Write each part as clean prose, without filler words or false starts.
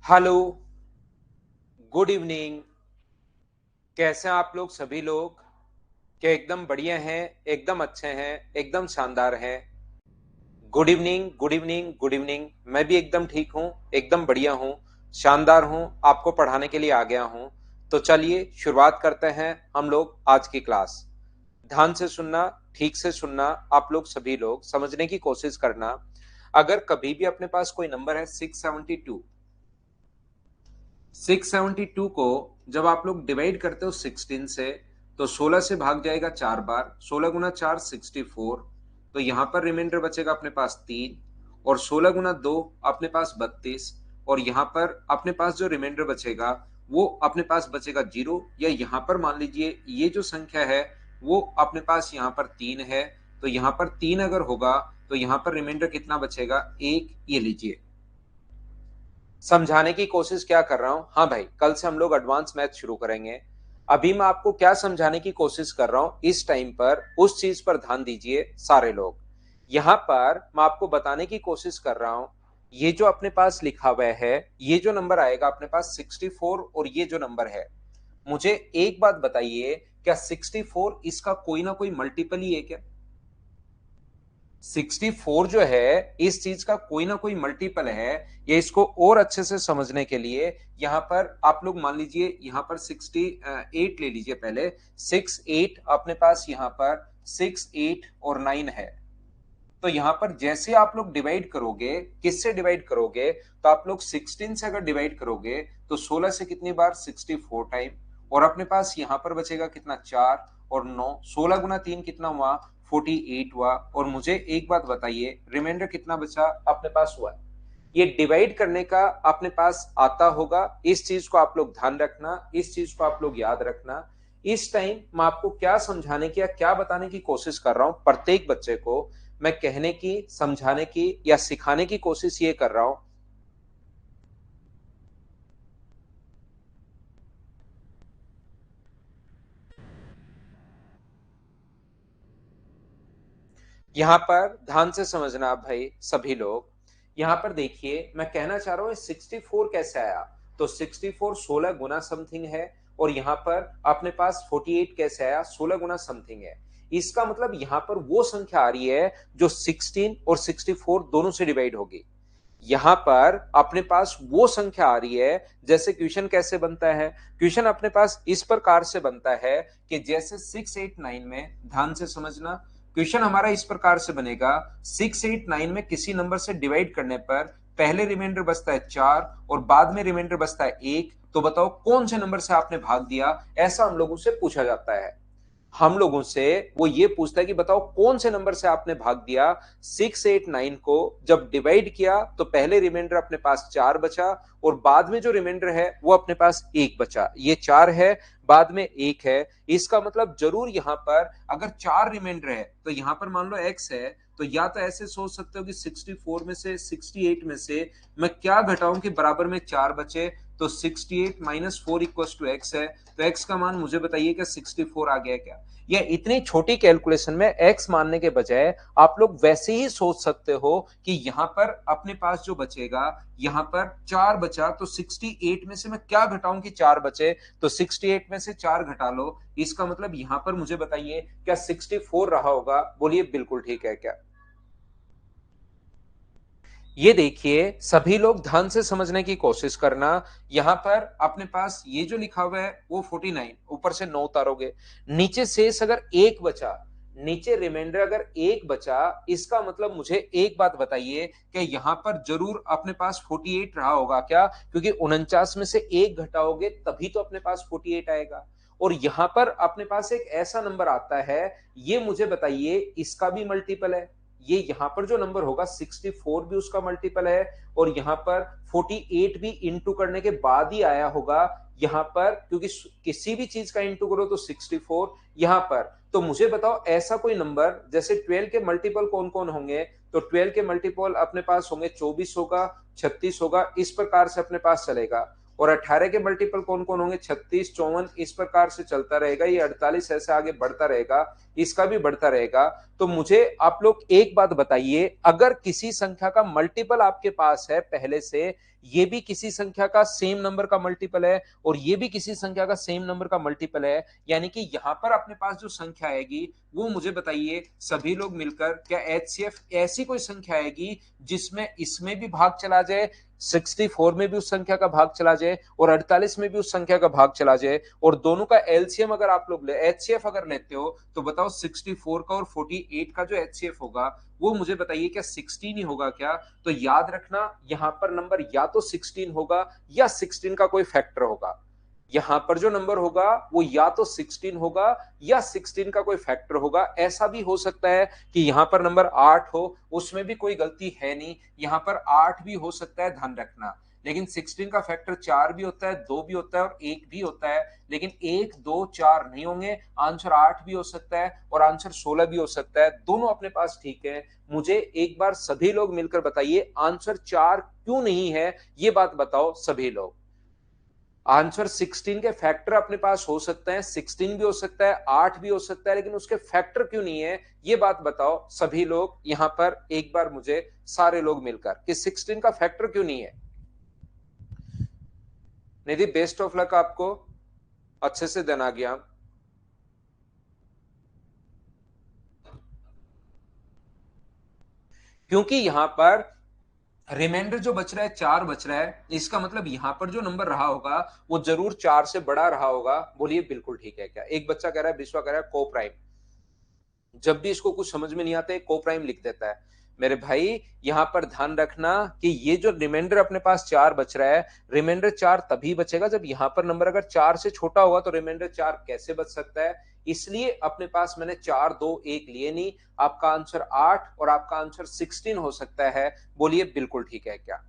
Hello, good evening. कैसे हैं आप लोग सभी लोग? क्या एकदम बढ़िया हैं, एकदम अच्छे हैं, एकदम शानदार हैं? Good evening, good evening, good evening. मैं भी एकदम ठीक हूँ, एकदम बढ़िया हूँ, शानदार हूँ, आपको पढ़ाने के लिए आ गया हूँ। तो चलिए शुरुआत करते हैं हम लोग आज की क्लास। ध्यान से सुनना, ठीक से सुनना, आप लोग सभी लोग समझने की कोशिश करना। अगर कभी भी अपने पास कोई नंबर है 672, 672 को जब आप लोग डिवाइड करते हो 16 से, तो 16 से भाग जाएगा 4 बार, 16 गुना 4 64। तो यहां पर रिमाइंडर बचेगा अपने पास 3, और 16 गुना 2 अपने पास 32, और यहां पर अपने पास जो रिमाइंडर बचेगा वो अपने पास बचेगा 0। या यहां पर मान लीजिए ये जो संख्या है वो अपने पास यहां पर 3 है, तो यहां पर 3 अगर होगा तो यहां पर रिमाइंडर कितना बचेगा? 1। ये लीजिए, समझाने की कोशिश क्या कर रहा हूं। हाँ भाई, कल से हम लोग एडवांस मैथ शुरू करेंगे। अभी मैं आपको क्या समझाने की कोशिश कर रहा हूं, इस टाइम पर उस चीज पर ध्यान दीजिए सारे लोग। यहां पर मैं आपको बताने की कोशिश कर रहा हूं, ये जो अपने पास लिखा हुआ है, ये जो नंबर आएगा अपने पास 64, और ये जो नंबर है, मुझे एक बात बताइए, क्या 64 इसका कोई ना कोई मल्टीपल ही है क्या? 64 जो है इस चीज का कोई ना कोई मल्टीपल है। ये इसको और अच्छे से समझने के लिए यहां पर आप लोग मान लीजिए, यहां पर 68 ले लीजिए पहले। 68 अपने पास यहां पर 68 और 9 है। तो यहां पर जैसे आप लोग डिवाइड करोगे, किससे डिवाइड करोगे? तो आप लोग 16 से अगर डिवाइड करोगे तो 16 से कितनी बार? 64 टाइम। और अपने पास यहां पर बचेगा कितना? 4 और 9। 16 गुना 3 कितना हुआ? 48 हुआ। और मुझे एक बात बताइए, रिमाइंडर कितना बचा अपने पास हुआ? ये डिवाइड करने का अपने पास आता होगा। इस चीज को आप लोग ध्यान रखना, इस चीज को आप लोग याद रखना। इस टाइम मैं आपको क्या समझाने की या क्या बताने की कोशिश कर रहा हूं, प्रत्येक बच्चे को मैं कहने की, समझाने की या सिखाने की कोशिश ये कर रहा हूं। यहां पर ध्यान से समझना आप भाई सभी लोग। यहां पर देखिए, मैं कहना चाह रहा हूं 64 कैसे आया। तो 64 16 गुना समथिंग है, और यहां पर अपने पास 48 कैसे आया? 16 गुना समथिंग है। इसका मतलब यहां पर वो संख्या आ रही है जो 16 और 64 दोनों से डिवाइड होगी। यहां पर अपने पास वो संख्या आ रही है। जैसे क्वेश्चन कैसे बनता है? क्वेश्चन अपने पास इस प्रकार से बनता है कि जैसे 689 में, ध्यान से समझना, क्वेश्चन हमारा इस प्रकार से बनेगा। 689 में किसी नंबर से डिवाइड करने पर पहले रिमाइंडर बचता है 4 और बाद में रिमाइंडर बचता है 1। तो बताओ कौन से नंबर से आपने भाग दिया? ऐसा हम लोगों से पूछा जाता है। हम लोगों से वो ये पूछता है कि बताओ कौन से नंबर से आपने भाग दिया। 689 को जब डिवाइड किया तो पहले रिमाइंडर अपने पास 4 बचा, और बाद में जो रिमाइंडर है वो अपने पास 1 बचा। ये 4 है, बाद में 1 है। इसका मतलब जरूर यहां पर अगर 4 रिमाइंडर है तो यहां पर मान लो x है, तो या तो ऐसे सोच सकते हो कि 64 में से, 68 में से मैं क्या घटाऊं कि बराबर में 4 बचे। तो 68 माइनस 4 इक्वल टू एक्स है। तो x का मान मुझे बताइए क्या 64 आ गया क्या? या इतनी छोटी कैलकुलेशन में x मानने के बजाय आप लोग वैसे ही सोच सकते हो कि यहां पर अपने पास जो बचेगा, यहां पर 4 बचा, तो 68 में से मैं क्या घटाऊं कि 4 बचे? तो 68 में से 4 घटा लो। इसका मतलब यहां पर मुझे बताइए क्या 64 रहा होगा? बोलिए बिल्कुल ठीक है क्या? ये देखिए सभी लोग ध्यान से समझने की कोशिश करना। यहां पर अपने पास ये जो लिखा हुआ है वो 49, ऊपर से 9 उतारोगे, नीचे शेष अगर एक बचा, नीचे रिमाइंडर अगर एक बचा, इसका मतलब मुझे एक बात बताइए कि यहां पर जरूर अपने पास 48 रहा होगा क्या? क्योंकि 49 में से एक घटाओगे तभी तो अपने पास 48 आएगा। और यहां पर अपने पास एक ऐसा नंबर आता है, ये मुझे बताइए इसका भी मल्टीपल है। ये यहां पर जो नंबर होगा 64 भी उसका मल्टीपल है, और यहां पर 48 भी इंटू करने के बाद ही आया होगा यहां पर, क्योंकि किसी भी चीज का इंटू करो तो 64 यहां पर। तो मुझे बताओ ऐसा कोई नंबर, जैसे 12 के मल्टीपल कौन कौन होंगे? तो 12 के मल्टीपल अपने पास होंगे 24 होगा, 36 होगा, इस प्रकार से अपने पास चलेगा। और 18 के मल्टीपल कौन कौन होंगे? 36, 54, इस प्रकार से चलता रहेगा। ये 48 ऐसे आगे बढ़ता रहेगा, इसका भी बढ़ता रहेगा। तो मुझे आप लोग एक बात बताइए, अगर किसी संख्या का मल्टीपल आपके पास है पहले से, ये भी किसी संख्या का सेम नंबर का मल्टीपल है और ये भी किसी संख्या का सेम नंबर का मल्टीपल है, यानी कि यहां पर अपने पास जो संख्या आएगी वो मुझे बताइए सभी लोग मिलकर, क्या एचसीएफ ऐसी कोई संख्या आएगी जिसमें इसमें भी भाग चला जाए, 64 में भी उस संख्या का भाग चला जाए और 48 में भी उस संख्या का भाग चला जाए, और दोनों का एलसीएम अगर आप लोग एचसीएफ अगर लेते हो तो बताओ 64 का और 48 का जो एचसीएफ होगा वो मुझे बताइए क्या 16 ही होगा क्या? तो याद रखना यहां पर नंबर या तो 16 होगा या 16 का कोई फैक्टर होगा। यहां पर जो नंबर होगा वो या तो 16 होगा या 16 का कोई फैक्टर होगा। ऐसा भी हो सकता है कि यहां पर नंबर 8 हो, उसमें भी कोई गलती है नहीं, यहां पर 8 भी हो सकता है, ध्यान रखना। लेकिन 16 का फैक्टर 4 भी होता है, 2 भी होता है और 1 भी होता है, लेकिन 1 2 4 नहीं होंगे। आंसर 8 भी हो सकता है और आंसर 16 भी हो सकता है, दोनों अपने पास ठीक है। मुझे एक बार सभी लोग मिलकर बताइए आंसर 4 क्यों नहीं है, ये बात बताओ सभी लोग। आंसर 16 के फैक्टर अपने पास हो सकते हैं, 16 भी हो सकता है, 8 भी हो सकता है, लेकिन उसके फैक्टर क्यों नहीं है, ये बात बताओ सभी लोग यहां पर एक बार मुझे, सारे लोग मिलकर, कि 16 का फैक्टर क्यों नहीं है। निधि बेस्ट ऑफ लक आपको, अच्छे से दिन आ गया। क्योंकि यहां पर रिमाइंडर जो बच रहा है 4 बच रहा है, इसका मतलब यहां पर जो नंबर रहा होगा वो जरूर 4 से बड़ा रहा होगा। बोलिए बिल्कुल ठीक है क्या? एक बच्चा कह रहा है, विश्वा कह रहा है को प्राइम, जब भी इसको कुछ समझ में नहीं आता है को प्राइम लिख देता है। मेरे भाई यहां पर ध्यान रखना कि ये जो रिमाइंडर अपने पास 4 बच रहा है, रिमाइंडर 4 तभी बचेगा जब यहां पर नंबर अगर 4 से छोटा होगा, तो रिमाइंडर 4 कैसे बच सकता है? इसलिए अपने पास मैंने 4 2 1 लिए नहीं। आपका आंसर 8 और आपका आंसर 16 हो सकता है। बोलिए बिल्कुल ठीक है क्या?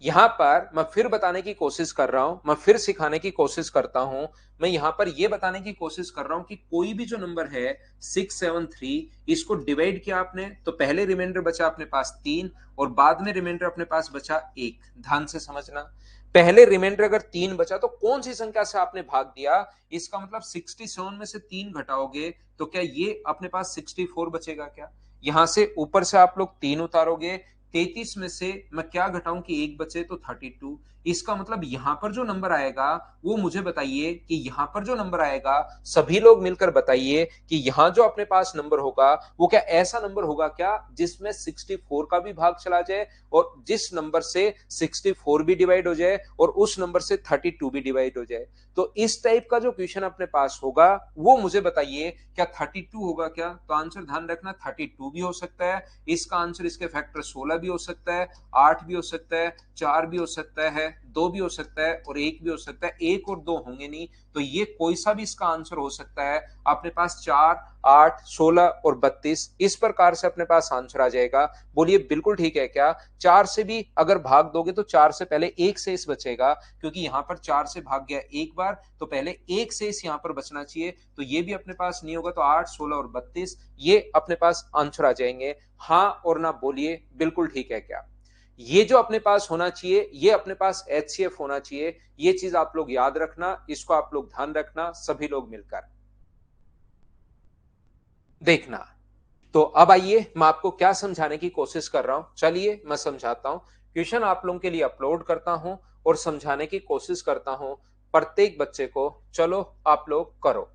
यहां पर मैं फिर बताने की कोशिश कर रहा हूं, मैं फिर सिखाने की कोशिश करता हूं। मैं यहां पर यह बताने की कोशिश कर रहा हूं कि कोई भी जो नंबर है 673, इसको डिवाइड किया आपने तो पहले रिमाइंडर बचा अपने पास 3 और बाद में रिमाइंडर अपने पास बचा 1। ध्यान से समझना, पहले रिमाइंडर अगर 3 बचा तो कौन सी संख्या से आपने भाग दिया, इसका मतलब 67 में से 3 घटाओगे तो क्या ये अपने पास 64 बचेगा क्या? यहां से ऊपर से आप लोग 3 उतारोगे, 33 में से मैं क्या घटाऊं कि 1 बचे तो 32। इसका मतलब यहां पर जो नंबर आएगा वो मुझे बताइए कि यहां पर जो नंबर आएगा, सभी लोग मिलकर बताइए कि यहां जो अपने पास नंबर होगा वो क्या ऐसा नंबर होगा क्या जिसमें 64 का भी भाग चला जाए और जिस नंबर से 64 भी डिवाइड हो जाए और उस नंबर से 32 भी डिवाइड हो जाए। तो इस टाइप का जो क्वेश्चन अपने पास होगा वो मुझे बताइए क्या 32 होगा क्या? तो आंसर ध्यान रखना 32 भी हो सकता है, इसका आंसर इसके फैक्टर 16 भी हो सकता है, 8 भी हो सकता है, 4 भी हो सकता है, 2 भी हो सकता है और 1 भी हो सकता है। 1 और 2 होंगे नहीं, तो ये कोई सा भी इसका आंसर हो सकता है। अपने पास 4 8 16 और 32 इस प्रकार से अपने पास आंसर आ जाएगा। बोलिए बिल्कुल ठीक है क्या? 4 से भी अगर भाग दोगे तो 4 से पहले 1 शेष बचेगा, क्योंकि यहां पर 4 से भाग गया एक बार तो पहले 1 शेष यहां पर बचना चाहिए, तो ये भी अपने पास नहीं होगा। तो 8 16 और 32 ये अपने पास आंसर आ जाएंगे। हाँ और ना बोलिए बिल्कुल ठीक है क्या? ये जो अपने पास होना चाहिए, ये अपने पास एचसीएफ होना चाहिए। ये चीज आप लोग याद रखना, इसको आप लोग ध्यान रखना सभी लोग मिलकर देखना। तो अब आइए मैं आपको क्या समझाने की कोशिश कर रहा हूं, चलिए मैं समझाता हूं। क्वेश्चन आप लोगों के लिए अपलोड करता हूं और समझाने की कोशिश करता हूं प्रत्येक बच्चे को। चलो आप लोग करो।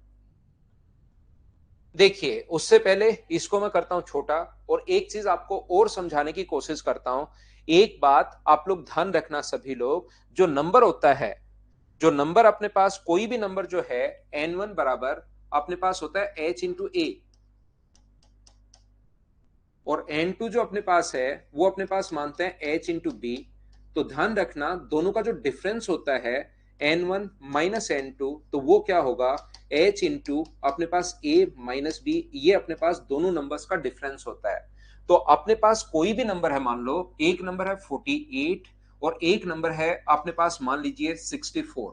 देखिए उससे पहले इसको मैं करता हूं छोटा और एक चीज आपको और समझाने की कोशिश करता हूं। एक बात आप लोग ध्यान रखना सभी लोग, जो नंबर होता है, जो नंबर अपने पास कोई भी नंबर जो है n1 बराबर अपने पास होता है h इंटू ए, और n2 जो अपने पास है वो अपने पास मानते हैं h इंटू बी। तो ध्यान रखना दोनों का जो डिफरेंस होता है n1 माइनस n2, तो वो क्या होगा h इंटू अपने पास a माइनस बी। ये अपने पास दोनों नंबर्स का डिफरेंस होता है। तो अपने पास कोई भी नंबर है, मान लो एक नंबर है 48 और एक नंबर है अपने पास मान लीजिए 64,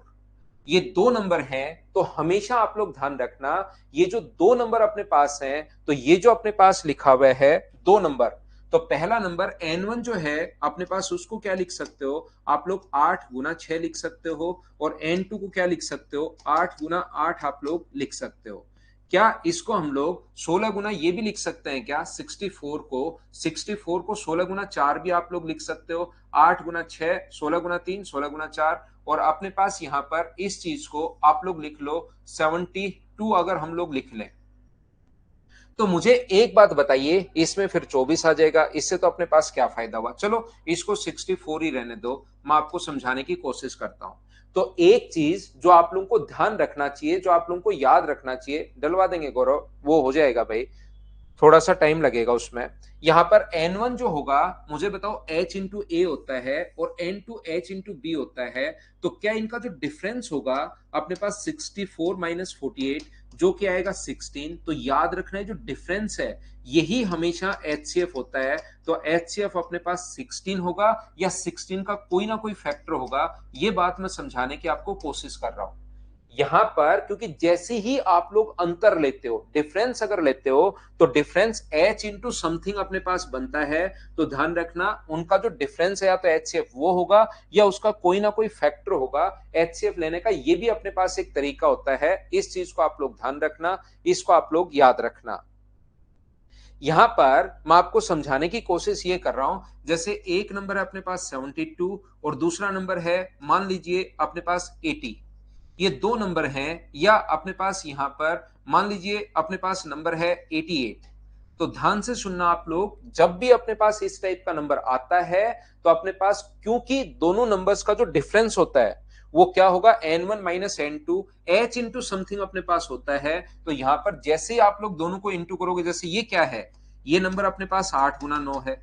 ये दो नंबर हैं। तो हमेशा आप लोग ध्यान रखना ये जो दो नंबर अपने पास हैं, तो ये जो अपने पास लिखा हुआ है दो नंबर, तो पहला नंबर n1 जो है अपने पास उसको क्या लिख सकते हो आप लोग 8 गुना 6 लिख सकते हो, और n2 को क्या लिख सकते हो 8 गुना 8 आप लोग लिख सकते हो। क्या इसको हम लोग 16 गुना ये भी लिख सकते हैं क्या? 64 को 16 गुना 4 भी आप लोग लिख सकते हो। 8 गुना 6, 16 गुना 3, 16 गुना 4, और अपने पास यहां पर इस चीज को आप लोग लिख लो 72 अगर हम लोग लिख लें। तो मुझे एक बात बताइए, इसमें फिर 24 आ जाएगा, इससे तो अपने पास क्या फायदा हुआ? चलो इसको 64 ही रहने दो, मैं आपको समझाने की कोशिश करता हूं। तो एक चीज जो आप लोगों को ध्यान रखना चाहिए, जो आप लोगों को याद रखना चाहिए, डलवा देंगे गौरव, वो हो जाएगा भाई, थोड़ा सा टाइम लगेगा उसमें। यहां पर N1 जो होगा, मुझे बताओ H इंटू ए होता है और N2 H इंटू बी होता है, तो क्या इनका जो डिफरेंस होगा अपने पास 64 माइनस 48, जो कि आएगा 16। तो याद रखना है जो डिफरेंस है यही हमेशा HCF होता है। तो HCF अपने पास 16 होगा या 16 का कोई ना कोई फैक्टर होगा, ये बात मैं समझाने की आपको कोशिश कर रहा हूं। यहां पर क्योंकि जैसे ही आप लोग अंतर लेते हो, डिफरेंस अगर लेते हो, तो डिफरेंस H इंटू समथिंग अपने पास बनता है। तो ध्यान रखना उनका जो डिफरेंस है या तो HCF वो होगा या उसका कोई ना कोई फैक्टर होगा। HCF लेने का ये भी अपने पास एक तरीका होता है, इस चीज को आप लोग ध्यान रखना, इसको आप लोग याद रखना। यहां पर मैं आपको समझाने की कोशिश ये कर रहा हूं, जैसे एक नंबर है अपने पास 72 और दूसरा नंबर है मान लीजिए अपने पास 80, ये दो नंबर हैं, या अपने पास यहां पर मान लीजिए अपने पास नंबर है 88। तो ध्यान से सुनना आप लोग, जब भी अपने पास इस टाइप का नंबर आता है, तो अपने पास क्योंकि दोनों नंबर्स का जो डिफरेंस होता है वो क्या होगा, N1 minus N2, H into something अपने पास होता है। तो यहां पर जैसे ही आप लोग दोनों को इंटू करोगे, जैसे ये क्या है, ये नंबर अपने पास 8 गुना 9 है,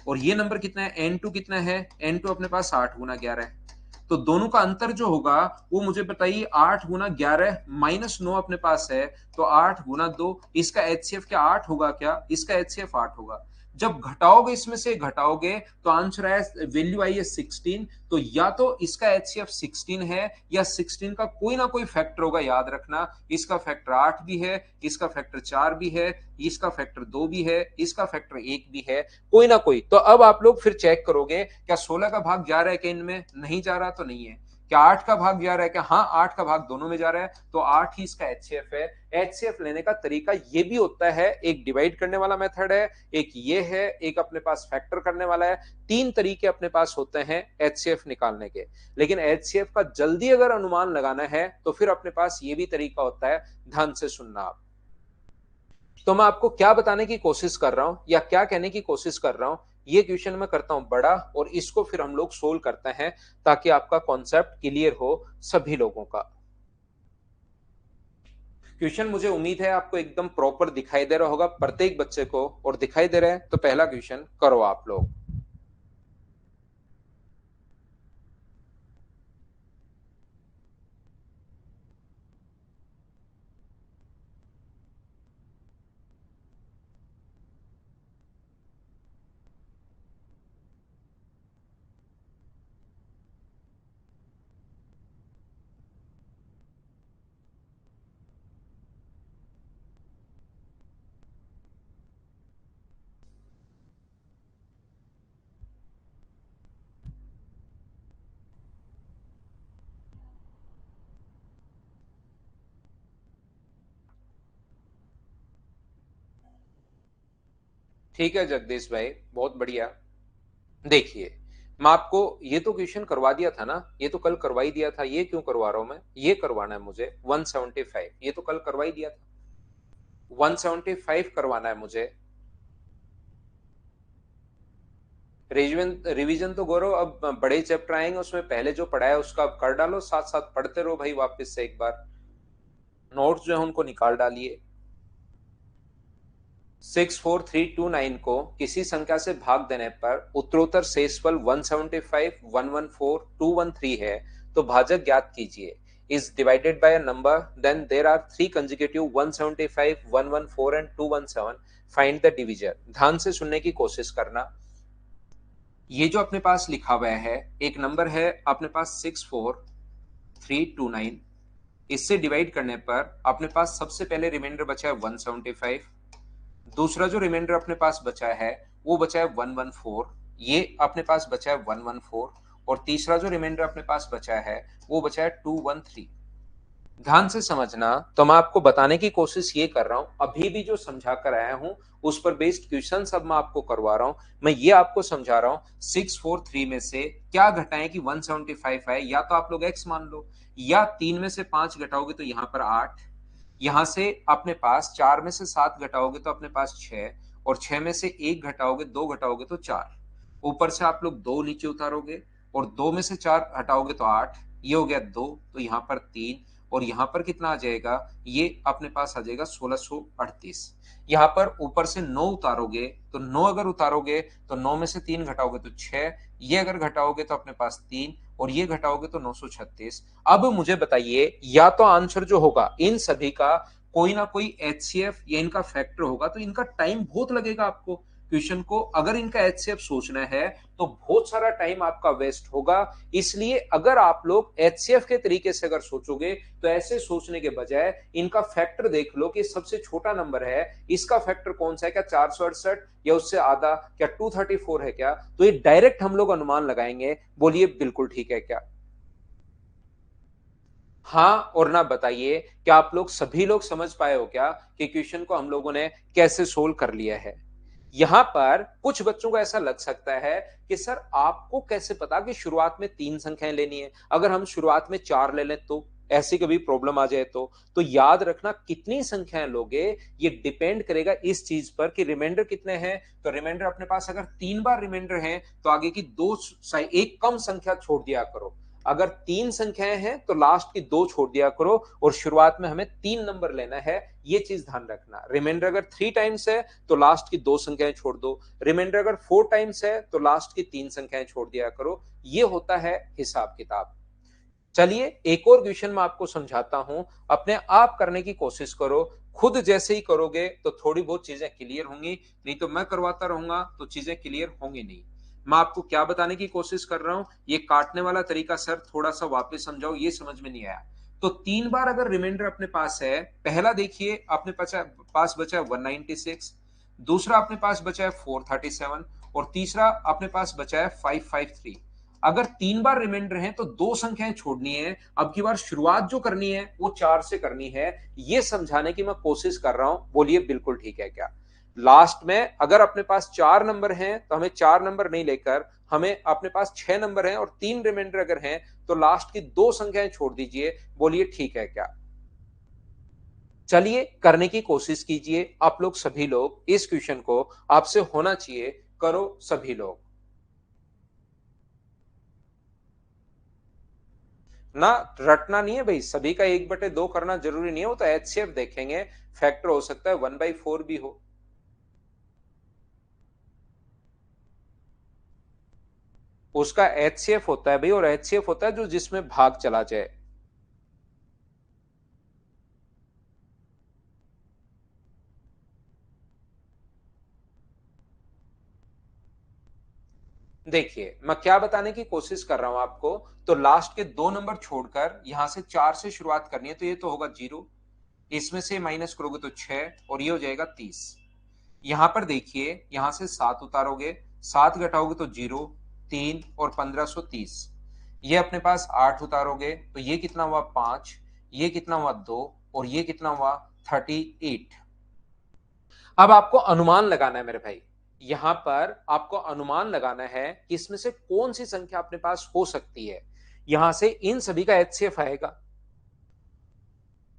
और ये नंबर कितना है, N2 कितना है, N2 अपने पास 8 गुना 11 है। तो दोनों का अंतर जो होगा वो मुझे बताइए, 8 गुना 11 माइनस 9 अपने पास है, तो 8 गुना 2, इसका एचसीएफ क्या 8 होगा क्या? इसका एचसीएफ 8 होगा। जब घटाओगे, इसमें से घटाओगे, तो आंसर है, वैल्यू आई है 16। तो या तो इसका एचसीएफ 16 है या 16 का कोई ना कोई फैक्टर होगा, याद रखना। इसका फैक्टर 8 भी है, इसका फैक्टर 4 भी है, इसका फैक्टर 2 भी है, इसका फैक्टर 1 भी है, कोई ना कोई। तो अब आप लोग फिर चेक करोगे, क्या 16 का भाग जा रहा है क्या इनमें? नहीं जा रहा तो नहीं है। क्या 8 का भाग जा रहा है क्या? हाँ, 8 का भाग दोनों में जा रहा है, तो 8 ही इसका एचसीएफ है। एचसीएफ लेने का तरीका ये भी होता है, एक डिवाइड करने वाला मेथड है, एक ये है, एक अपने पास फैक्टर करने वाला है। 3 तरीके अपने पास होते हैं एचसीएफ निकालने के। लेकिन एचसीएफ का जल्दी अगर अनुमान लगाना है तो फिर अपने पास ये भी तरीका होता है, ध्यान से सुनना आप। तो मैं आपको क्या बताने की कोशिश कर रहा हूं या क्या कहने की कोशिश कर रहा हूं, ये क्वेश्चन मैं करता हूं बड़ा, और इसको फिर हम लोग सोल्व करते हैं, ताकि आपका कॉन्सेप्ट क्लियर हो सभी लोगों का। क्वेश्चन मुझे उम्मीद है आपको एकदम प्रॉपर दिखाई दे रहा होगा प्रत्येक बच्चे को, और दिखाई दे रहा है तो पहला क्वेश्चन करो आप लोग। ठीक है जगदीश भाई, बहुत बढ़िया। देखिए, मैं आपको ये तो क्वेश्चन करवा दिया था ना, ये तो कल करवा ही दिया था। ये क्यों करवा रहा हूं मैं, ये करवाना है मुझे 175, ये तो कल करवा ही दिया था। 175 करवाना है मुझे। रिवीजन रिवीजन तो गौरव, अब बड़े चैप्टर आएंगे, उसमें पहले जो पढ़ा है उसका अब कर डालो, साथ साथ पढ़ते रहो भाई, वापस से एक बार नोट्स जो है उनको निकाल डालिए। 64329 को किसी संख्या से भाग देने पर उत्तरोत्तर शेषफल 175, 114, 213 है, तो भाजक ज्ञात कीजिए। is divided by a number, then there are three consecutive 175, 114 and 217, find the divisor। ध्यान से सुनने की कोशिश करना। ये जो अपने पास लिखा हुआ है, एक नंबर है अपने पास 64329, इससे डिवाइड करने पर अपने पास सबसे पहले रिमाइंडर बचा है 175, दूसरा जो रिमाइंडर अपने पास बचा है वो बचा है 114, ये अपने पास बचा है 114, और तीसरा जो रिमाइंडर अपने पास बचा है वो बचा है 213। ध्यान से समझना। तो मैं आपको बताने की कोशिश ये कर रहा हूं, अभी भी जो समझा कर आया हूं उस पर बेस्ड क्वेश्चन सब मैं आपको करवा रहा हूं। मैं ये आपको समझा रहा हूं 643 में से क्या घटाएं कि 175 आए। या तो आप लोग x मान लो, या 3 में से 5 घटाओगे तो यहां पर 8, यहां से अपने पास 4 में से 7 घटाओगे तो अपने पास 6, और 6 में से 1 घटाओगे 2 घटाओगे तो 4, ऊपर से आप लोग 2 नीचे उतारोगे, और 2 में से 4 हटाओगे तो 8, ये हो गया 2, तो यहां पर 3, और यहां पर कितना आ जाएगा, ये अपने पास आ जाएगा 1638। यहां पर ऊपर से 9 उतारोगे, तो 9 अगर उतारोगे तो 9 में से 3 घटाओगे तो 6, ये अगर घटाओगे तो अपने पास 3, और ये घटाओगे तो 936। अब मुझे बताइए, या तो आंसर जो होगा इन सभी का कोई ना कोई एचसीएफ या इनका फैक्टर होगा, तो इनका टाइम बहुत लगेगा आपको क्वेश्चन को। अगर इनका एचसीएफ सोचना है तो बहुत सारा टाइम आपका वेस्ट होगा। इसलिए अगर आप लोग एचसीएफ के तरीके से अगर सोचोगे तो ऐसे सोचने के बजाय इनका फैक्टर देख लो कि सबसे छोटा नंबर है, इसका फैक्टर कौन सा है, क्या 468 या उससे आधा, क्या 234 है क्या, तो ये डायरेक्ट हम लोग अनुमान लगाएंगे। बोलिए बिल्कुल ठीक है क्या? हाँ और ना बताइए, क्या आप लोग सभी लोग समझ पाए हो क्या कि क्वेश्चन को हम लोगों ने कैसे सोल्व कर लिया है? यहां पर कुछ बच्चों को ऐसा लग सकता है कि सर आपको कैसे पता कि शुरुआत में 3 संख्याएं लेनी है, अगर हम शुरुआत में 4 ले लें तो ऐसी कभी प्रॉब्लम आ जाए तो याद रखना कितनी संख्याएं लोगे ये डिपेंड करेगा इस चीज पर कि रिमाइंडर कितने हैं। तो रिमाइंडर अपने पास अगर 3 बार रिमाइंडर है तो आगे की एक कम संख्या छोड़ दिया करो। अगर 3 संख्याएं हैं तो लास्ट की 2 छोड़ दिया करो, और शुरुआत में हमें 3 नंबर लेना है, ये चीज ध्यान रखना। रिमाइंडर अगर 3 टाइम्स है तो लास्ट की 2 संख्याएं छोड़ दो, रिमाइंडर अगर 4 टाइम्स है तो लास्ट की 3 संख्याएं छोड़ दिया करो। ये होता है हिसाब किताब। चलिए एक और क्वेश्चन मैं आपको समझाता हूं, अपने आप करने की कोशिश करो। खुद जैसे ही करोगे तो थोड़ी बहुत चीजें क्लियर होंगी, नहीं तो मैं करवाता रहूंगा तो चीजें क्लियर होंगी नहीं। मैं आपको क्या बताने की कोशिश कर रहा हूं, ये काटने वाला तरीका सर थोड़ा सा वापस समझाओ, ये समझ में नहीं आया। तो 3 बार अगर रिमाइंडर अपने पास है, पहला देखिए अपने पास बचा है 196, दूसरा अपने पास बचा है 437, और तीसरा अपने पास बचा है 553। अगर 3 बार रिमाइंडर है तो 2 संख्याएं छोड़नी है। अब की बार शुरुआत जो करनी है वो 4 से करनी है, ये समझाने की मैं कोशिश कर रहा हूं। बोलिए बिल्कुल ठीक है क्या? लास्ट में अगर अपने पास 4 नंबर हैं तो हमें 4 नंबर नहीं लेकर हमें अपने पास 6 नंबर हैं, और 3 रिमाइंडर अगर हैं तो लास्ट की 2 संख्याएं छोड़ दीजिए। बोलिए ठीक है क्या? चलिए करने की कोशिश कीजिए आप लोग सभी लोग, इस क्वेश्चन को आपसे होना चाहिए, करो सभी लोग। ना रटना नहीं है भाई, सभी का 1/2 करना जरूरी नहीं है, वो तो एचसीएफ देखेंगे, फैक्टर हो सकता है 1/4 भी हो। उसका एचसीएफ होता है भाई, और एचसीएफ होता है जो जिसमें भाग चला जाए। देखिए मैं क्या बताने की कोशिश कर रहा हूं आपको, तो लास्ट के 2 नंबर छोड़कर यहां से 4 से शुरुआत करनी है, तो ये तो होगा 0, इसमें से माइनस करोगे तो 6, और ये हो जाएगा 30। यहां पर देखिए यहां से 7 उतारोगे, 7 घटाओगे तो 0, 3 और 1530। ये अपने पास 8 उतारोगे तो ये कितना हुआ 5, ये कितना हुआ 2, और ये कितना हुआ 38। अब आपको अनुमान लगाना है मेरे भाई, यहां पर आपको अनुमान लगाना है कि इसमें से कौन सी संख्या अपने पास हो सकती है। यहां से इन सभी का एचसीएफ आएगा।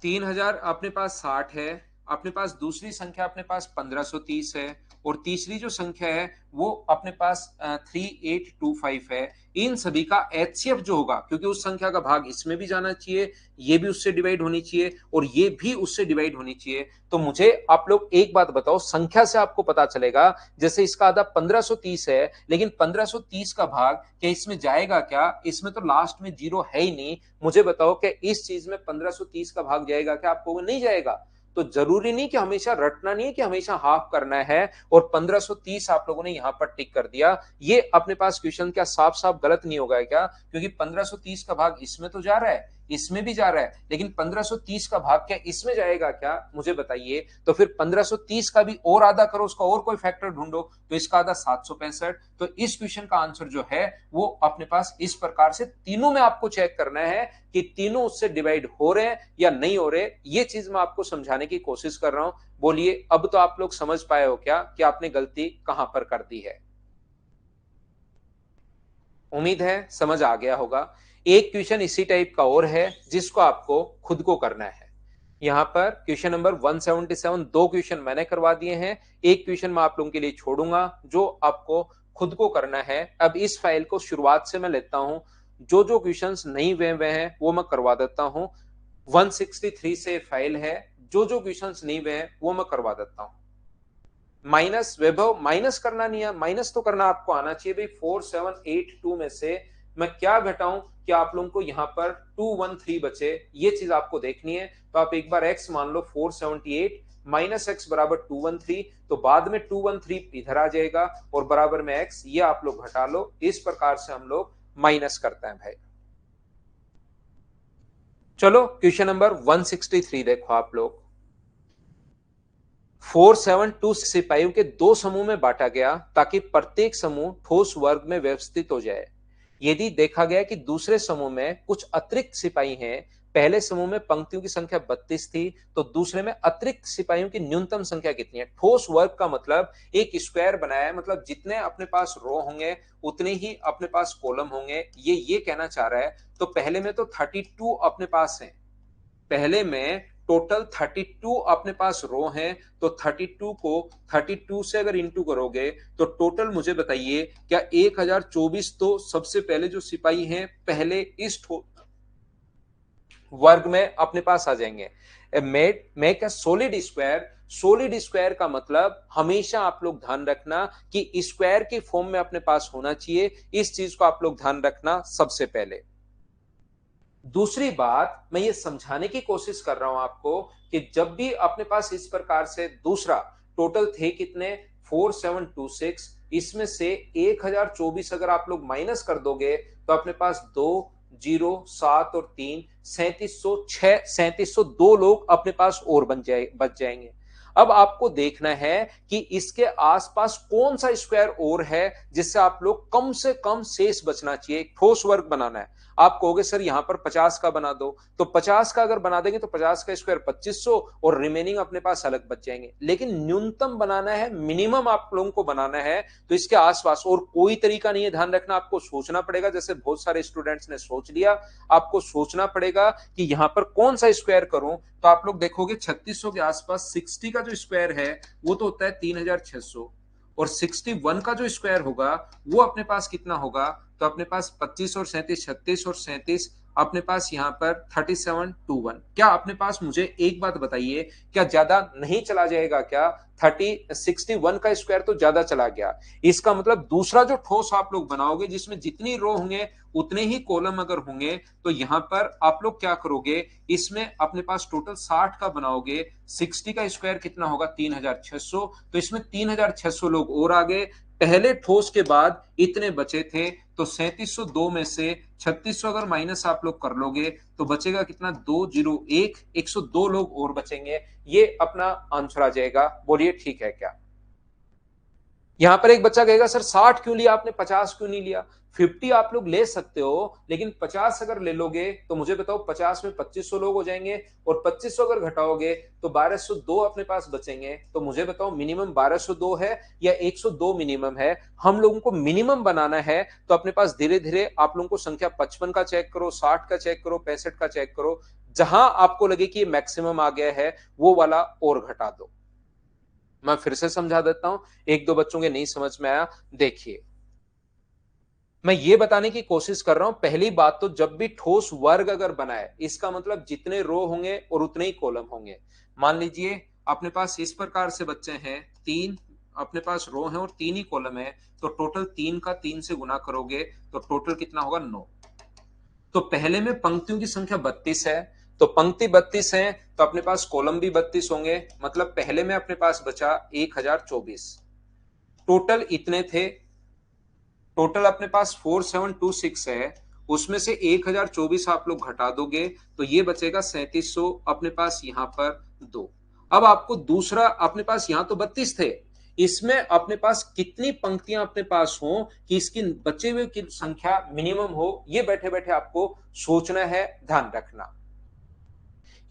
3000 अपने पास 60 है, अपने पास दूसरी संख्या अपने पास 1530 है, और तीसरी जो संख्या है वो अपने पास 3825 है। इन सभी का एचसीएफ जो होगा, क्योंकि उस संख्या का भाग इसमें भी जाना चाहिए, ये भी उससे डिवाइड होनी चाहिए, और ये भी उससे डिवाइड होनी चाहिए। तो मुझे आप लोग एक बात बताओ, संख्या से आपको पता चलेगा, जैसे इसका आधा 1530 है, लेकिन 1530 का भाग क्या इसमें जाएगा क्या? इसमें तो लास्ट में 0 है ही नहीं। मुझे बताओ कि इस चीज में 1530 का भाग जाएगा क्या? आपको वो नहीं जाएगा। तो जरूरी नहीं कि हमेशा रटना नहीं है कि हमेशा हाफ करना है, और 1530 आप लोगों ने यहां पर टिक कर दिया। ये अपने पास क्वेश्चन क्या साफ साफ गलत नहीं होगा क्या? क्योंकि 1530 का भाग इसमें तो जा रहा है, इसमें भी जा रहा है, लेकिन 1530 का भाग क्या इसमें जाएगा क्या, मुझे बताइए। तो फिर 1530 का भी और आधा करो, उसका और कोई फैक्टर ढूंढो, तो इसका आधा 765। तो इस क्वेश्चन का आंसर जो है वो अपने पास इस प्रकार से तीनों में आपको चेक करना है कि तीनों उससे डिवाइड हो रहे हैं या नहीं हो रहे। ये चीज मैं आपको समझाने की कोशिश कर रहा हूं। बोलिए अब तो आप लोग समझ पाए हो क्या कि आपने गलती कहां पर कर दी है। उम्मीद है समझ आ गया होगा। एक क्वेश्चन इसी टाइप का और है जिसको आपको खुद को करना है। यहां पर क्वेश्चन नंबर 177, दो क्वेश्चन मैंने करवा दिए हैं, एक क्वेश्चन मैं आप लोगों के लिए छोड़ूंगा जो आपको खुद को करना है। अब इस फाइल को शुरुआत से मैं लेता हूं, जो जो क्वेश्चंस नहीं हुए हैं वो मैं करवा देता हूं। 163 से फाइल है, जो जो क्वेश्चंस नहीं हुए हैं वो मैं करवा देता हूं। माइनस वैभव, माइनस करना नहीं है, माइनस तो करना आपको आना चाहिए भाई। 4782 में से मैं क्या घटाऊं कि आप लोगों को यहां पर 213 बचे, ये चीज आपको देखनी है। तो आप एक बार एक्स मान लो 478 माइनस एक्स बराबर 213, तो बाद में 213 इधर आ जाएगा और बराबर में एक्स, ये आप लोग घटा लो। इस प्रकार से हम लोग माइनस करते हैं भाई। चलो क्वेश्चन नंबर 163 देखो आप लोग। 472 सिपाहियों के दो समूह में बांटा गया ताकि प्रत्येक समूह ठोस वर्ग में व्यवस्थित हो जाए। यदि देखा गया कि दूसरे समूह में कुछ अतिरिक्त सिपाही हैं, पहले समूह में पंक्तियों की संख्या 32 थी, तो दूसरे में अतिरिक्त सिपाहियों की न्यूनतम संख्या कितनी है। ठोस वर्ग का मतलब एक स्क्वायर बनाया है, मतलब जितने अपने पास रो होंगे उतने ही अपने पास कॉलम होंगे, ये कहना चाह रहा है। तो पहले में तो 32 अपने पास है, पहले में टोटल 32 अपने पास रो हैं, तो 32 को 32 से अगर इंटू करोगे तो टोटल मुझे बताइए क्या 1024 तो सबसे पहले जो सिपाही हैं पहले इस वर्ग में अपने पास आ जाएंगे। Make a solid square, solid square का मतलब हमेशा आप लोग ध्यान रखना कि स्क्वायर के फॉर्म में अपने पास होना चाहिए, इस चीज को आप लोग ध्यान रखना सबसे पहले। दूसरी बात मैं ये समझाने की कोशिश कर रहा हूं आपको कि जब भी अपने पास इस प्रकार से दूसरा टोटल थे कितने 4726, इसमें से 1024 अगर आप लोग माइनस कर दोगे तो अपने पास 2 0 7 और 3 3706 3702 लोग अपने पास और बच जाएंगे। अब आपको देखना है कि इसके आसपास कौन सा स्क्वायर और है जिससे आप लोग कम से कम शेष बचना चाहिए, ठोस वर्ग बनाना है। आप कहोगे सर यहां पर 50 का बना दो, तो 50 का अगर बना देंगे तो 50 का स्क्वायर 2500 और रिमेनिंग अपने पास अलग बच जाएंगे। लेकिन न्यूनतम बनाना है, मिनिमम आप लोगों को बनाना है, तो इसके आसपास और कोई तरीका नहीं है। ध्यान रखना, आपको सोचना पड़ेगा, जैसे बहुत सारे स्टूडेंट्स ने सोच लिया, आपको सोचना पड़ेगा कि यहां पर कौन सा स्क्वायर करूं। तो आप लोग देखोगे 3600 के आसपास 60 का जो स्क्वायर है वो तो होता है 3600, और 61 का जो स्क्वायर होगा वो अपने पास कितना होगा, तो अपने पास 25 और 37 36 और 37 अपने पास यहाँ पर 3721। क्या अपने पास, मुझे एक बात बताइए, क्या ज्यादा नहीं चला जाएगा क्या? 61 का स्क्वायर तो ज्यादा चला गया। इसका मतलब दूसरा जो ठोस आप लोग बनाओगे जिसमें जितनी रो होंगे उतने ही कॉलम अगर होंगे, तो यहां पर आप लोग क्या करोगे, इसमें अपने पास टोटल 60 का बनाओगे, 60 का स्क्वायर कितना होगा 3600, तो इसमें 3600 लोग और आ गए। पहले ठोस के बाद इतने बचे थे, तो 3702 में से 3600 अगर माइनस आप लोग कर लोगे तो बचेगा कितना 201, 102 लोग और बचेंगे। ये अपना आंसर आ जाएगा। बोलिए ठीक है क्या? यहां पर एक बच्चा कहेगा सर 60 क्यों लिया आपने, 50 क्यों नहीं लिया? 50 आप लोग ले सकते हो, लेकिन 50 अगर ले लोगे तो मुझे बताओ 50 में 2500 लोग हो जाएंगे, और 2500 अगर घटाओगे तो 1202 अपने पास बचेंगे। तो मुझे बताओ मिनिमम 1202 है या 102 मिनिमम है? हम लोगों को मिनिमम बनाना है, तो अपने पास धीरे धीरे आप लोगों को संख्या 55 का चेक करो, 60 का चेक करो, 65 का चेक करो, जहां आपको लगे कि ये मैक्सिमम आ गया है वो वाला और घटा दो। मैं फिर से समझा देता हूं, एक दो बच्चों के नहीं समझ में आया। देखिए, मैं ये बताने की कोशिश कर रहा हूं, पहली बात तो जब भी ठोस वर्ग अगर बनाए इसका मतलब जितने रो होंगे और उतने ही कॉलम होंगे। मान लीजिए अपने पास इस प्रकार से बच्चे हैं, तीन अपने पास रो हैं और तीन ही कॉलम है, तो टोटल 3 का 3 से गुना करोगे तो टोटल कितना होगा 9। तो पहले में पंक्तियों की संख्या 32 है, तो पंक्ति 32 है तो अपने पास कॉलम भी 32 होंगे, मतलब पहले में अपने पास बचा 1024। टोटल इतने थे, टोटल अपने पास 4726 है, उसमें से 1024 आप लोग घटा दोगे तो ये बचेगा 3700 अपने पास यहाँ पर 2। अब आपको दूसरा, अपने पास यहाँ तो 32 थे, इसमें अपने पास कितनी पंक्तियां अपने पास हो कि इसकी बचे हुए की संख्या मिनिमम हो, ये बैठे बैठे आपको सोचना है, ध्यान रखना।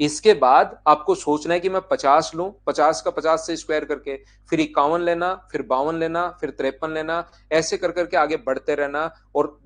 इसके बाद आपको सोचना है कि मैं 50 लूं, 50 का 50 से स्क्वायर करके, फिर 51 लेना, फिर 52 लेना, फिर 53 लेना, ऐसे कर करके आगे बढ़ते रहना। और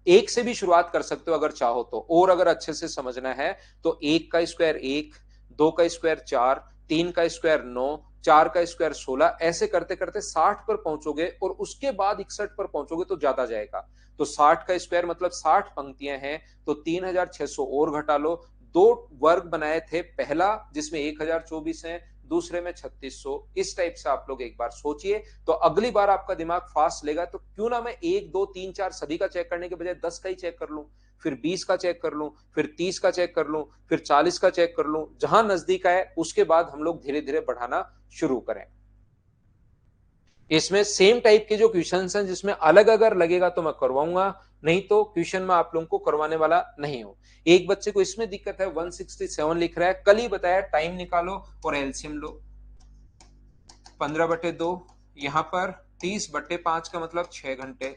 एक से भी शुरुआत कर सकते हो अगर चाहो तो, और अगर अच्छे से समझना है तो एक का स्क्वायर 1, 2 का स्क्वायर 4, 3 का स्क्वायर 9, 4 का स्क्वायर 16, ऐसे करते करते 60 पर पहुंचोगे और उसके बाद 61 पर पहुंचोगे तो ज्यादा जाएगा। तो 60 का स्क्वायर मतलब 60 पंक्तियां हैं, तो 3600 और घटा लो। दो वर्ग बनाए थे, पहला जिसमें 1024 है, दूसरे में 3600। इस टाइप से आप लोग एक बार सोचिए, तो अगली बार आपका दिमाग फास्ट लेगा। तो क्यों ना मैं 1 2 3 4 सभी का चेक करने के बजाय 10 का ही चेक कर लूं, फिर 20 का चेक कर लूं, फिर 30 का चेक कर लूं, फिर 40 का चेक कर लूं, जहां नजदीक आए उसके बाद हम लोग धीरे धीरे बढ़ाना शुरू करें। इसमें सेम टाइप के जो क्वेश्चन हैं जिसमें अलग अगर लगेगा तो मैं करवाऊंगा, नहीं तो क्वेश्चन में आप लोगों को करवाने वाला नहीं हूं। एक बच्चे को इसमें दिक्कत है, 167 लिख रहा है, कल ही बताया टाइम निकालो और एलसीएम लो। 15/2, यहां पर 30/5 का मतलब 6 घंटे,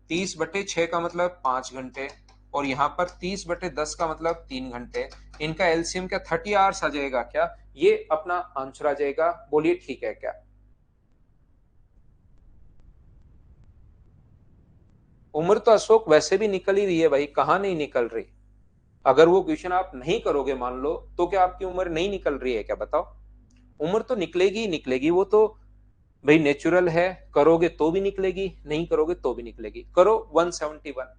30/6 का मतलब 5 घंटे, और यहां पर 30/10 का मतलब 3 घंटे। इनका एलसीएम क्या 30 आवर्स आ जाएगा क्या? ये अपना आंसर आ जाएगा। बोलिए ठीक है क्या? उम्र तो अशोक वैसे भी निकल ही रही है भाई, कहां नहीं निकल रही। अगर वो क्वेश्चन आप नहीं करोगे मान लो, तो क्या आपकी उम्र नहीं निकल रही है क्या? बताओ। उम्र तो निकलेगी ही निकलेगी, वो तो भाई नेचुरल है। करोगे तो भी निकलेगी, नहीं करोगे तो भी निकलेगी। करो 171।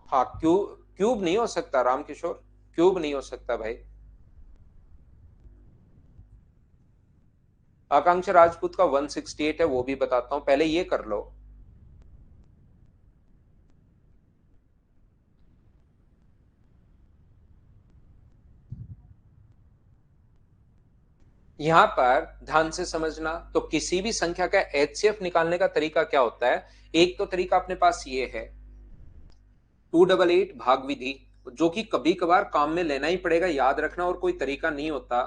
हाँ, क्यूब क्यूब नहीं हो सकता रामकिशोर, क्यूब नहीं हो सकता भाई। आकांक्षा राजपूत का 168 है, वो भी बताता हूं, पहले ये कर लो। यहां पर ध्यान से समझना, तो किसी भी संख्या का एचसीएफ निकालने का तरीका क्या होता है? एक तो तरीका अपने पास ये है 288 भाग विधि, जो कि कभी कभार काम में लेना ही पड़ेगा, याद रखना, और कोई तरीका नहीं होता।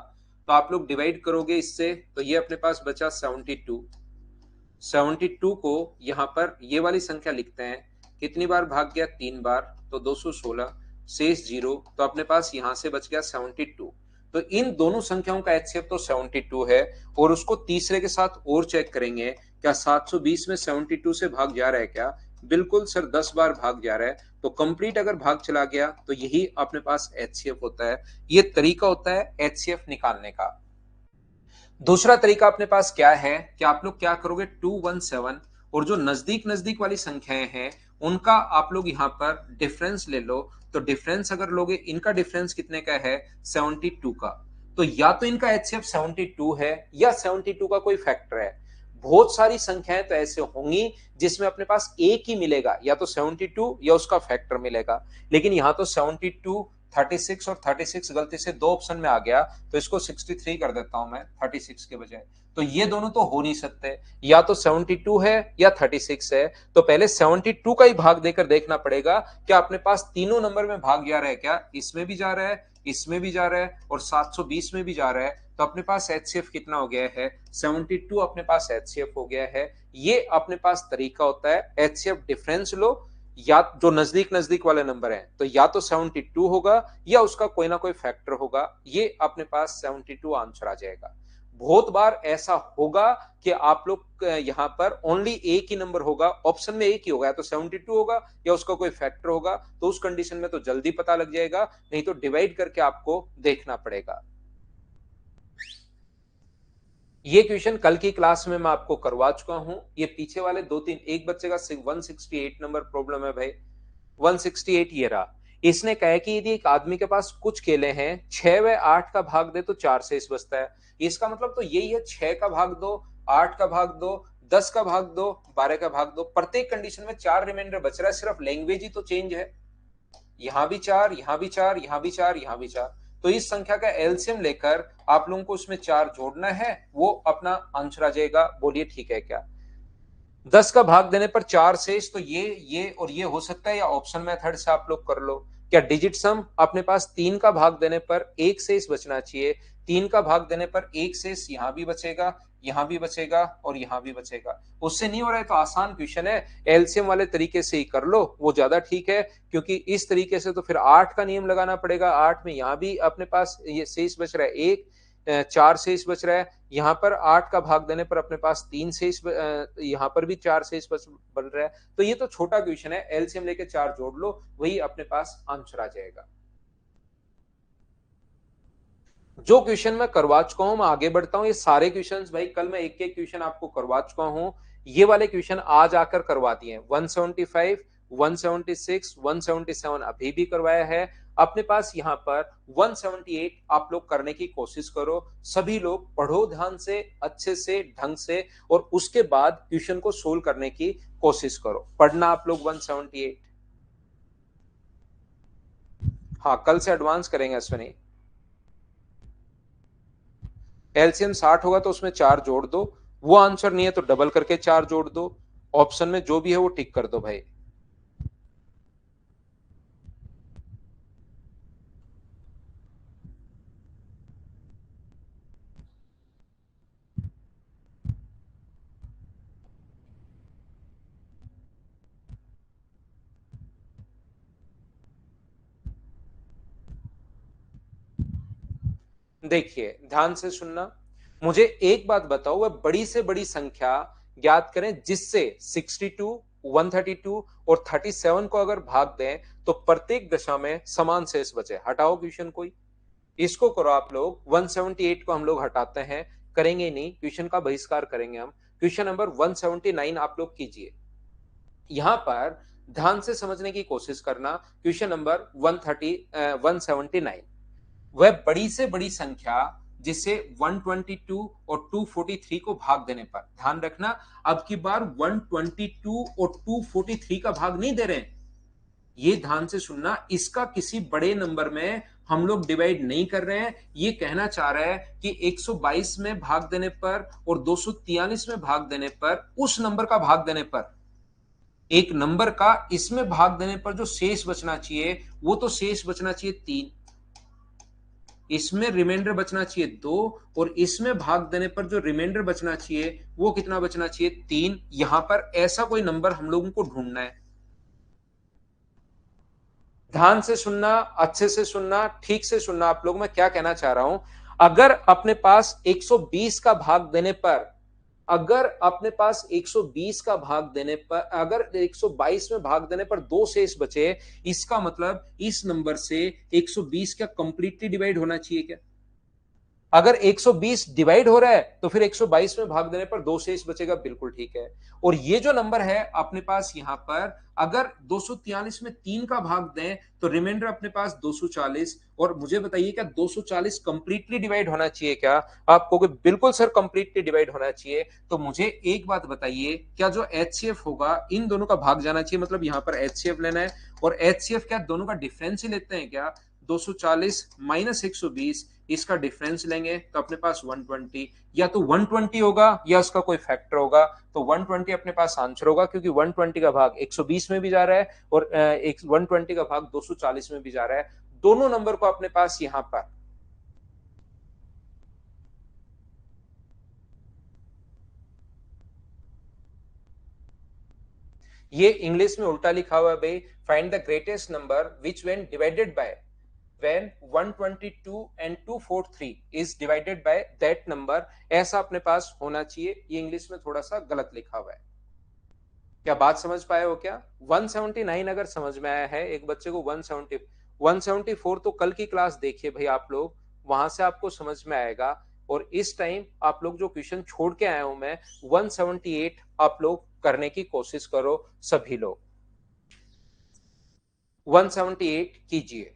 तो आप लोग डिवाइड करोगे इससे, तो ये अपने पास बचा 72। 72 को यहां पर ये वाली संख्या लिखते हैं, कितनी बार भाग गया? 3 बार, तो 216, शेष 0, तो अपने पास यहां से बच गया 72। तो इन दोनों संख्याओं का एचसीएफ तो 72 है, और उसको तीसरे के साथ और चेक करेंगे, क्या 720 में 72 से भाग जा रहा है क्या? बिल्कुल सर, 10 बार भाग जा रहा है। तो कंप्लीट अगर भाग चला गया तो यही अपने पास एचसीएफ होता है। ये तरीका होता है एचसीएफ निकालने का। दूसरा तरीका अपने पास क्या है कि आप लोग क्या करोगे, 217, और जो नजदीक नजदीक वाली संख्याएं हैं उनका आप लोग यहां पर डिफरेंस ले लो। तो डिफरेंस अगर लोगे, इनका डिफरेंस कितने का है? 72 का। तो या तो इनका एचसीएफ 72 है या 72 का कोई फैक्टर है। बहुत सारी संख्याएं तो ऐसे होंगी जिसमें अपने पास एक ही मिलेगा, या तो 72 या उसका फैक्टर मिलेगा। लेकिन यहां तो 72, 36 और 36 गलती से दो ऑप्शन में आ गया, तो इसको 63 कर देता हूं मैं 36 के बजाय। तो ये दोनों तो हो नहीं सकते, या तो 72 है या 36 है। तो पहले 72 का ही भाग देकर देखना पड़ेगा, क्या अपने पास तीनों नंबर में भाग जा रहा है क्या? इसमें भी जा रहा है, इसमें भी जा रहा है, और 720 में भी जा रहा है। तो अपने पास एचसीएफ कितना हो गया है? 72 अपने पास एचसीएफ हो गया है। ये अपने पास तरीका होता है एचसीएफ डिफरेंस लो, या जो नजदीक नजदीक वाले नंबर हैं तो या तो 72 होगा या उसका कोई ना कोई फैक्टर होगा। ये अपने पास 72 आंसर आ जाएगा। बहुत बार ऐसा होगा कि आप लोग यहां पर ओनली एक ही नंबर होगा, ऑप्शन में एक ही होगा, या तो 72 होगा या उसका कोई फैक्टर होगा। तो उस कंडीशन में तो जल्दी पता लग जाएगा, नहीं तो डिवाइड करके आपको देखना पड़ेगा। ये क्वेश्चन कल की क्लास में मैं आपको करवा चुका हूं। ये पीछे वाले दो तीन, एक बच्चे का 168 नंबर प्रॉब्लम है भाई, 168 ये रहा। इसने कहा है कि यदि एक आदमी के पास कुछ केले हैं, 6 व 8 का भाग दे तो 4 शेष बचता है। इसका मतलब तो यही है, 6 का भाग दो, 8 का भाग दो, 10 का भाग दो, 12 का भाग दो, प्रत्येक कंडीशन में 4 रिमाइंडर बच रहा है, सिर्फ लैंग्वेज ही तो चेंज है। यहां भी 4, यहां भी 4, यहां भी 4, यहां भी 4। तो इस संख्या का एलसीएम लेकर आप लोगों को उसमें 4 जोड़ना है, वो अपना आंसर आ जाएगा। बोलिए ठीक है क्या? 10 का भाग देने पर 4 शेष, तो ये और ये हो सकता है, या ऑप्शन मेथड से आप लोग कर लो। क्या डिजिट सम अपने पास 3 का भाग देने पर 1 शेष बचना चाहिए, 3 का भाग देने पर 1 शेष यहां भी बचेगा, यहां भी बचेगा और यहां भी बचेगा। उससे नहीं हो रहा है तो आसान क्वेश्चन है, एलसीएम वाले तरीके से ही कर लो, वो ज्यादा ठीक है। क्योंकि इस तरीके से तो फिर 8 का नियम लगाना पड़ेगा, 8 में यहां भी अपने पास ये शेष बच रहा है 1, 4 शेष बच रहा है, यहाँ पर 8 का भाग देने पर अपने पास 3 शेष, यहाँ पर भी 4 शेष बन रहा है। तो ये तो छोटा क्वेश्चन है, एलसीएम लेके 4 जोड़ लो, वही अपने पास आंसर आ जाएगा। जो क्वेश्चन मैं करवा चुका हूं, मैं आगे बढ़ता हूं। ये सारे क्वेश्चंस भाई कल मैं एक एक क्वेश्चन आपको करवा चुका हूं, ये वाले क्वेश्चन आज आकर करवा दिए हैं। 175, 176, 177 अभी भी करवाया है। अपने पास यहाँ पर 178 आप लोग करने की कोशिश करो। सभी लोग पढ़ो ध्यान से, अच्छे से, ढंग से, और उसके बाद क्वेश्चन को सोल्व करने की कोशिश करो। पढ़ना आप लोग 178। हाँ, कल से एडवांस करेंगे अश्विनी। एलसीएम 60 होगा तो उसमें 4 जोड़ दो, वो आंसर नहीं है तो डबल करके 4 जोड़ दो, ऑप्शन में जो भी है वो टिक कर दो भाई। देखिए ध्यान से सुनना, मुझे एक बात बताओ, वह बड़ी से बड़ी संख्या ज्ञात करें जिससे 62, 132 और 37 को अगर भाग दें तो प्रत्येक दशा में समान शेष बचे। हटाओ क्वेश्चन कोई, इसको करो आप लोग। 178 को हम लोग हटाते हैं, करेंगे नहीं, क्वेश्चन का बहिष्कार करेंगे हम। क्वेश्चन नंबर 179 आप लोग कीजिए। यहां पर ध्यान से समझने की कोशिश करना। क्वेश्चन नंबर 179, वह बड़ी से बड़ी संख्या जिसे 122 और 243 को भाग देने पर, ध्यान रखना अब की बार 122 और 243 का भाग नहीं दे रहे हैं, ये ध्यान से सुनना, इसका किसी बड़े नंबर में हम लोग डिवाइड नहीं कर रहे हैं। ये कहना चाह रहा है कि 122 में भाग देने पर और 243 में भाग देने पर, उस नंबर का भाग देने पर, एक नंबर का इसमें भाग देने पर जो शेष बचना चाहिए, वो तो शेष बचना चाहिए 3, इसमें रिमाइंडर बचना चाहिए 2, और इसमें भाग देने पर जो रिमाइंडर बचना चाहिए वो कितना बचना चाहिए 3। यहां पर ऐसा कोई नंबर हम लोगों को ढूंढना है। ध्यान से सुनना, अच्छे से सुनना, ठीक से सुनना आप लोग, मैं क्या कहना चाह रहा हूं। अगर अपने पास 120 का भाग देने पर, अगर अपने पास 120 का भाग देने पर, अगर 122 में भाग देने पर 2 शेष बचे, इसका मतलब इस नंबर से 120 क्या कंप्लीटली डिवाइड होना चाहिए क्या? अगर 120 डिवाइड हो रहा है तो फिर 122 में भाग देने पर 2 शेष बचेगा, बिल्कुल ठीक है। और ये जो नंबर है अपने पास यहां पर, अगर 243 में 3 का भाग दें तो रिमाइंडर अपने पास 240। और मुझे बताइए क्या 240 कंप्लीटली डिवाइड होना चाहिए क्या? आप कहोगे बिल्कुल सर कंप्लीटली डिवाइड होना चाहिए। तो मुझे एक बात बताइए, क्या जो एचसीएफ होगा इन दोनों का भाग जाना चाहिए, मतलब यहां पर एचसीएफ लेना है, और एचसीएफ क्या दोनों का डिफरेंस ही लेते हैं क्या? 240 माइनस 120, इसका डिफरेंस लेंगे तो अपने पास 120, या तो 120 होगा या उसका कोई फैक्टर होगा। तो 120 अपने पास आंसर होगा, क्योंकि 120 का भाग 120 में भी जा रहा है और 120 का भाग 240 में भी जा रहा है। दोनों नंबर को अपने पास यहां पर, ये इंग्लिश में उल्टा लिखा हुआ है भाई। Find the greatest number which when divided by, when 122 and 243 is divided by that number, ऐसा अपने पास होना चाहिए। ये इंग्लिश में थोड़ा सा गलत लिखा हुआ है। क्या बात समझ पाए हो क्या? 179 अगर समझ में आया है एक बच्चे को, 174 तो कल की क्लास देखिए भाई आप लोग, वहां से आपको समझ में आएगा। और इस टाइम आप लोग जो क्वेश्चन छोड़ के आया हूं मैं, 178 आप लोग करने की कोशिश करो सभी लोग। 178 कीजिए।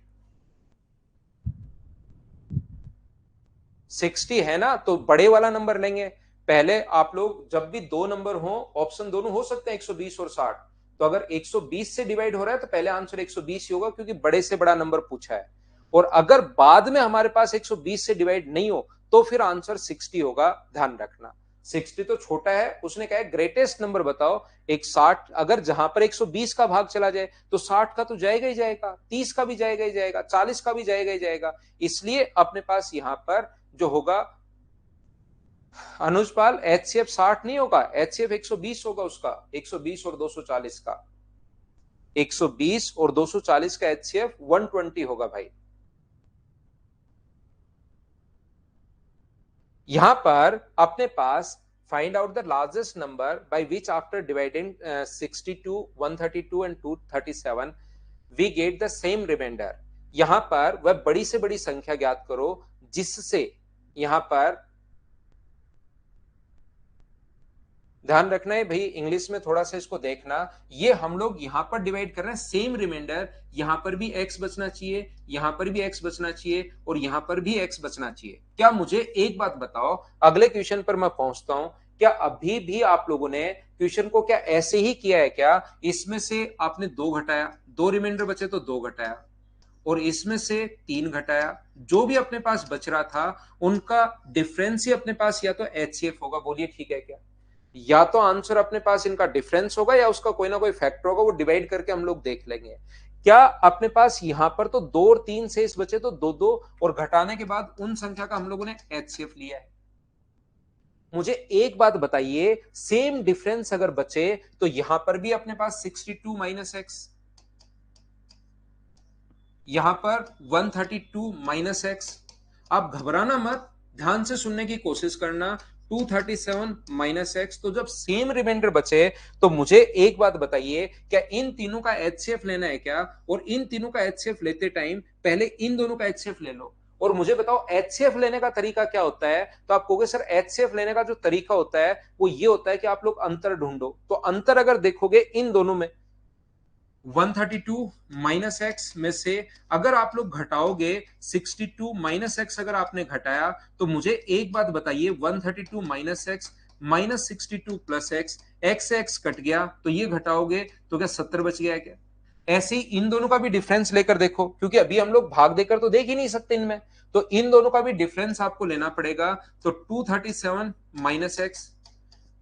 60 है ना, तो बड़े वाला नंबर लेंगे। पहले आप लोग जब भी दो नंबर हो, ऑप्शन दोनों हो सकते हैं 120 और 60, तो अगर 120 से डिवाइड हो रहा है तो पहले आंसर 120 ही होगा, क्योंकि बड़े से बड़ा नंबर पूछा है। और अगर बाद में हमारे पास 120 से डिवाइड नहीं हो तो फिर आंसर 60 होगा, ध्यान रखना। 60 तो छोटा है, उसने कहा है ग्रेटेस्ट नंबर बताओ। एक 60 अगर जहां पर 120 का भाग चला जाए तो 60 का तो जाएगा ही जाएगा, 30 का भी जाएगा ही जाएगा, 40 का भी जाएगा ही जाएगा। इसलिए अपने पास यहां पर जो होगा अनुजपाल, एचसीएफ 60 नहीं होगा, एचसीएफ 120 होगा उसका, 120 और 240 का, 120 और 240 का एचसीएफ 120 होगा भाई। यहां पर अपने पास find out the largest number by which after dividing 62, 132 and 237 we get the same remainder. यहां पर वह बड़ी से बड़ी संख्या ज्ञात करो जिससे, यहां पर ध्यान रखना है भाई, इंग्लिश में थोड़ा सा इसको देखना। ये हम लोग यहां पर डिवाइड कर रहे हैं सेम रिमाइंडर, यहां पर भी x बचना चाहिए, यहां पर भी x बचना चाहिए और यहां पर भी x बचना चाहिए। क्या मुझे एक बात बताओ, अगले क्वेश्चन पर मैं पहुंचता हूं, क्या अभी भी आप लोगों ने क्वेश्चन को क्या ऐसे ही किया है क्या? इसमें से आपने 2 घटाया, 2 रिमाइंडर बचे तो 2 घटाया, और इसमें से 3 घटाया, जो भी अपने पास बच रहा था उनका डिफरेंस ही अपने पास या तो एचसीएफ होगा। बोलिए ठीक है क्या? या तो आंसर अपने पास इनका डिफरेंस होगा या उसका कोई ना कोई फैक्टर होगा, वो डिवाइड करके हम लोग देख लेंगे। क्या अपने पास यहां पर तो 2 और 3 शेष बचे तो 2 2 और घटाने के बाद उन संख्या का हम लोगों ने एचसीएफ लिया है। मुझे एक बात बताइए, सेम डिफरेंस अगर बचे तो यहां पर भी अपने पास 62 माइनस एक्स, यहां पर 132 माइनस एक्स। आप घबराना मत, ध्यान से सुनने की कोशिश करना। 237 माइनस एक्स, तो जब सेम रिमाइंडर बचे तो मुझे एक बात बताइए, क्या इन तीनों का एचसीएफ लेना है क्या? और इन तीनों का एचसीएफ लेते टाइम पहले इन दोनों का एचसीएफ ले लो और मुझे बताओ एचसीएफ लेने का तरीका क्या होता है। तो आप कहोगे सर एचसीएफ लेने का जो तरीका होता है वो ये होता है कि आप लोग अंतर ढूंढो। तो अंतर अगर देखोगे इन दोनों में 132 माइनस एक्स में से अगर आप लोग घटाओगे 62 माइनस एक्स, अगर आपने घटाया तो मुझे एक बात बताइए, 132 minus x minus 62 plus x, x से एक्स कट गया तो ये घटाओगे तो क्या 70 बच गया है क्या? ऐसे ही इन दोनों का भी डिफरेंस लेकर देखो, क्योंकि अभी हम लोग भाग देकर तो देख ही नहीं सकते इनमें, तो इन दोनों का भी डिफरेंस आपको लेना पड़ेगा। तो 237 माइनस एक्स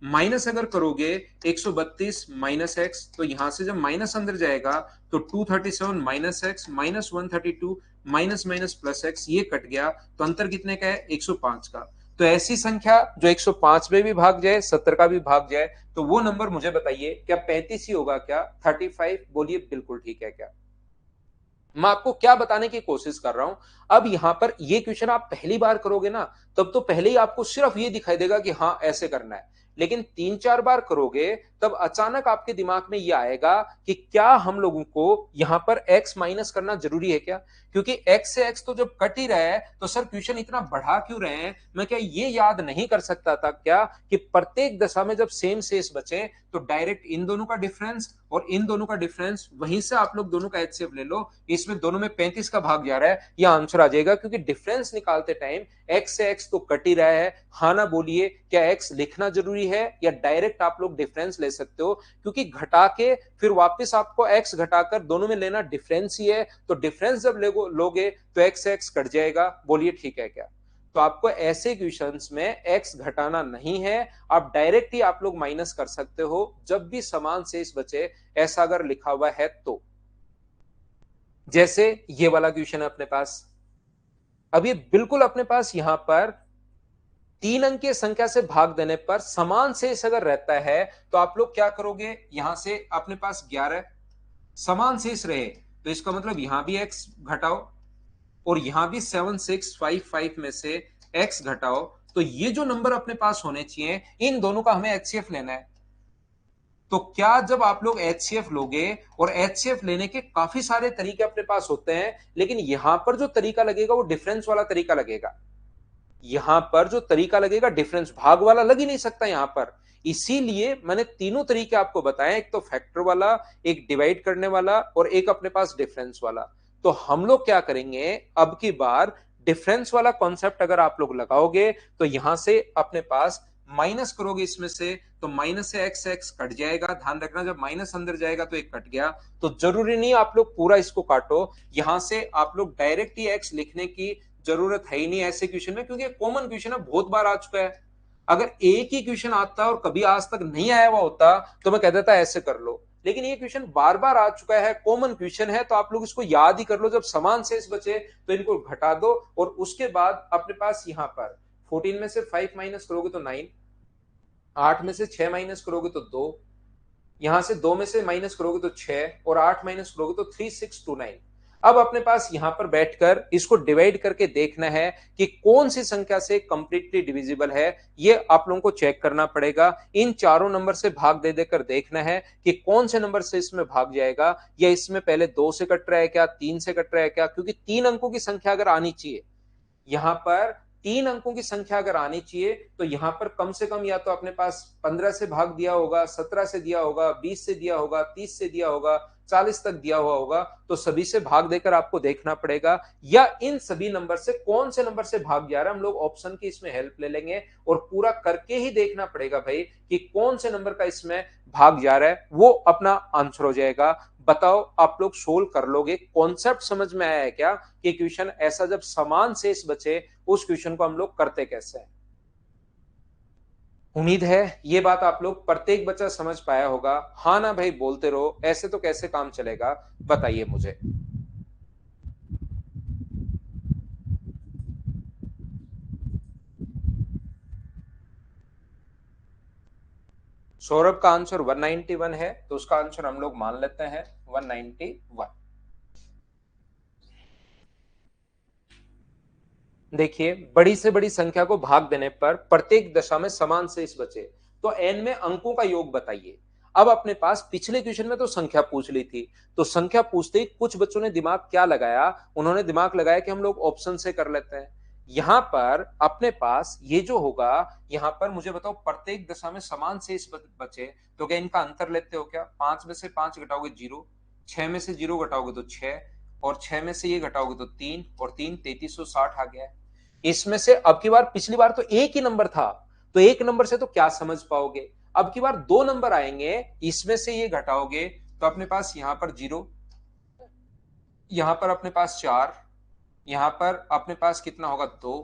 माइनस अगर करोगे 132 माइनस एक्स, तो यहां से जब माइनस अंदर जाएगा तो 237 minus x minus 132 minus minus plus x, ये कट गया तो अंतर कितने का है? 105 का। तो ऐसी संख्या जो 105 में भी भाग जाए, 70 का भी भाग जाए, तो वो नंबर मुझे बताइए क्या 35 ही होगा क्या? 35? बोलिए बिल्कुल ठीक है क्या? मैं आपको क्या बताने की कोशिश कर रहा हूं, अब यहां पर ये क्वेश्चन आप पहली बार करोगे ना, तब तो पहले ही आपको सिर्फ ये दिखाई देगा कि हाँ ऐसे करना है, लेकिन 3 4 बार करोगे तब अचानक आपके दिमाग में ये आएगा कि क्या हम लोगों को यहां पर x माइनस करना जरूरी है क्या? क्योंकि x से x तो जब कट ही रहा है तो सर क्वेश्चन इतना बढ़ा क्यों रहे हैं? मैं क्या ये याद नहीं कर सकता था क्या कि प्रत्येक दशा में जब सेम शेष बचे तो डायरेक्ट इन दोनों का डिफरेंस और इन दोनों का डिफरेंस, वहीं से आप लोग दोनों का एचसीएफ ले लो, इसमें दोनों में 35 का भाग जा रहा है, ये आंसर आ जाएगा। क्योंकि डिफरेंस निकालते टाइम x से x तो कट ही रहा है। हाँ ना बोलिए, क्या x लिखना जरूरी है या डायरेक्ट आप लोग डिफरेंस ले सकते हो? क्योंकि घटा के फिर वापस आपको x घटाकर दोनों में लेना डिफरेंस ही है, तो डिफरेंस जब लोगे तो x से x कट जाएगा। बोलिए ठीक है क्या? तो आपको ऐसे क्वेश्चंस में x घटाना नहीं है, आप डायरेक्ट ही आप लोग माइनस कर सकते हो जब भी समान शेष बचे, ऐसा अगर लिखा हुआ है तो। जैसे ये वाला क्वेश्चन है अपने पास, अब ये बिल्कुल अपने पास यहां पर 3 अंकीय संख्या से भाग देने पर समान शेष अगर रहता है तो आप लोग क्या करोगे, यहां से अपने पास 11 समान शेष रहे तो इसका मतलब यहां भी x घटाओ और यहां भी 7655 में से x घटाओ, तो ये जो नंबर अपने पास होने चाहिए इन दोनों का हमें एचसीएफ लेना है। तो क्या जब आप लोग एचसीएफ लोगे, और एचसीएफ लेने के काफी सारे तरीके अपने पास होते हैं, लेकिन यहां पर जो तरीका लगेगा वो डिफरेंस वाला तरीका लगेगा। यहां पर जो तरीका लगेगा डिफरेंस, भाग वाला लग ही नहीं सकता यहां पर। इसीलिए मैंने तीनों तरीके आपको बताए, एक तो फैक्टर वाला, एक डिवाइड करने वाला और एक अपने पास डिफरेंस वाला। तो हम लोग क्या करेंगे, अब की बार डिफरेंस वाला कॉन्सेप्ट अगर आप लोग लगाओगे तो यहां से अपने पास माइनस करोगे इसमें से तो माइनस से एक्स एक्स कट जाएगा। ध्यान रखना जब माइनस अंदर जाएगा तो एक कट गया। तो जरूरी नहीं आप लोग पूरा इसको काटो, यहां से आप लोग डायरेक्ट ही एक्स लिखने की जरूरत है ही नहीं ऐसे क्वेश्चन में, क्योंकि कॉमन क्वेश्चन है, बहुत बार आ चुका है। अगर एक ही क्वेश्चन आता और कभी आज तक नहीं आया हुआ होता तो मैं कह देता ऐसे कर लो, लेकिन ये क्वेश्चन बार बार आ चुका है, कॉमन क्वेश्चन है, तो आप लोग इसको याद ही कर लो। जब समान शेष बचे तो इनको घटा दो, और उसके बाद अपने पास यहां पर 14 में से 5 माइनस करोगे तो 9, 8 में से 6 माइनस करोगे तो 2, यहां से 2 में से माइनस करोगे तो 6, और 8 माइनस करोगे तो 3629। अब अपने पास यहां पर बैठकर इसको डिवाइड करके देखना है कि कौन सी संख्या से कंप्लीटली डिविजिबल है, ये आप लोगों को चेक करना पड़ेगा। इन चारों नंबर से भाग दे देकर देखना है कि कौन से नंबर से इसमें भाग जाएगा, या इसमें पहले 2 से कट रहा है क्या, 3 से कट रहा है क्या, क्योंकि 3 अंकों की संख्या अगर आनी चाहिए, यहां पर 3 अंकों की संख्या अगर आनी चाहिए तो यहां पर कम से कम या तो अपने पास 15 से भाग दिया होगा, 17 से दिया होगा, 20 से दिया होगा, 30 से दिया होगा, 40 तक दिया हुआ होगा। तो सभी से भाग देकर आपको देखना पड़ेगा, या इन सभी नंबर से कौन से नंबर से भाग जा रहा है। हम लोग ऑप्शन की इसमें हेल्प ले लेंगे और पूरा करके ही देखना पड़ेगा भाई कि कौन से नंबर का इसमें भाग जा रहा है, वो अपना आंसर हो जाएगा। बताओ आप लोग सोल्व कर लोगे? कॉन्सेप्ट समझ में आया है क्या कि क्वेश्चन ऐसा जब समान शेष बचे उस क्वेश्चन को हम लोग करते कैसे हैं? उम्मीद है ये बात आप लोग प्रत्येक बच्चा समझ पाया होगा। हाँ ना भाई बोलते रहो, ऐसे तो कैसे काम चलेगा, बताइए मुझे। सौरभ का आंसर 191 है, तो उसका आंसर हम लोग मान लेते हैं 191। देखिए, बड़ी से बड़ी संख्या को भाग देने पर प्रत्येक दशा में समान शेष बचे, तो एन में अंकों का योग बताइए। अब अपने पास पिछले क्वेश्चन में तो संख्या पूछ ली थी, तो संख्या पूछते ही कुछ बच्चों ने दिमाग क्या लगाया, उन्होंने दिमाग लगाया कि हम लोग ऑप्शन से कर लेते हैं। यहां पर अपने पास ये जो होगा, यहां पर मुझे बताओ प्रत्येक दशा में समान शेष बचे, तो क्या इनका अंतर लेते हो क्या? 5 में से 5 घटाओगे 0, 6 में से 0 घटाओगे तो 6, और 6 में से ये घटाओगे तो 3, और 3 3360 आ गया है। इसमें से अब की बार, पिछली बार तो एक ही नंबर था, तो एक नंबर से तो क्या समझ पाओगे। अब की बार दो नंबर आएंगे, इसमें से ये घटाओगे तो अपने पास यहां पर 0, यहां पर अपने पास 4, यहां पर अपने पास कितना होगा 2,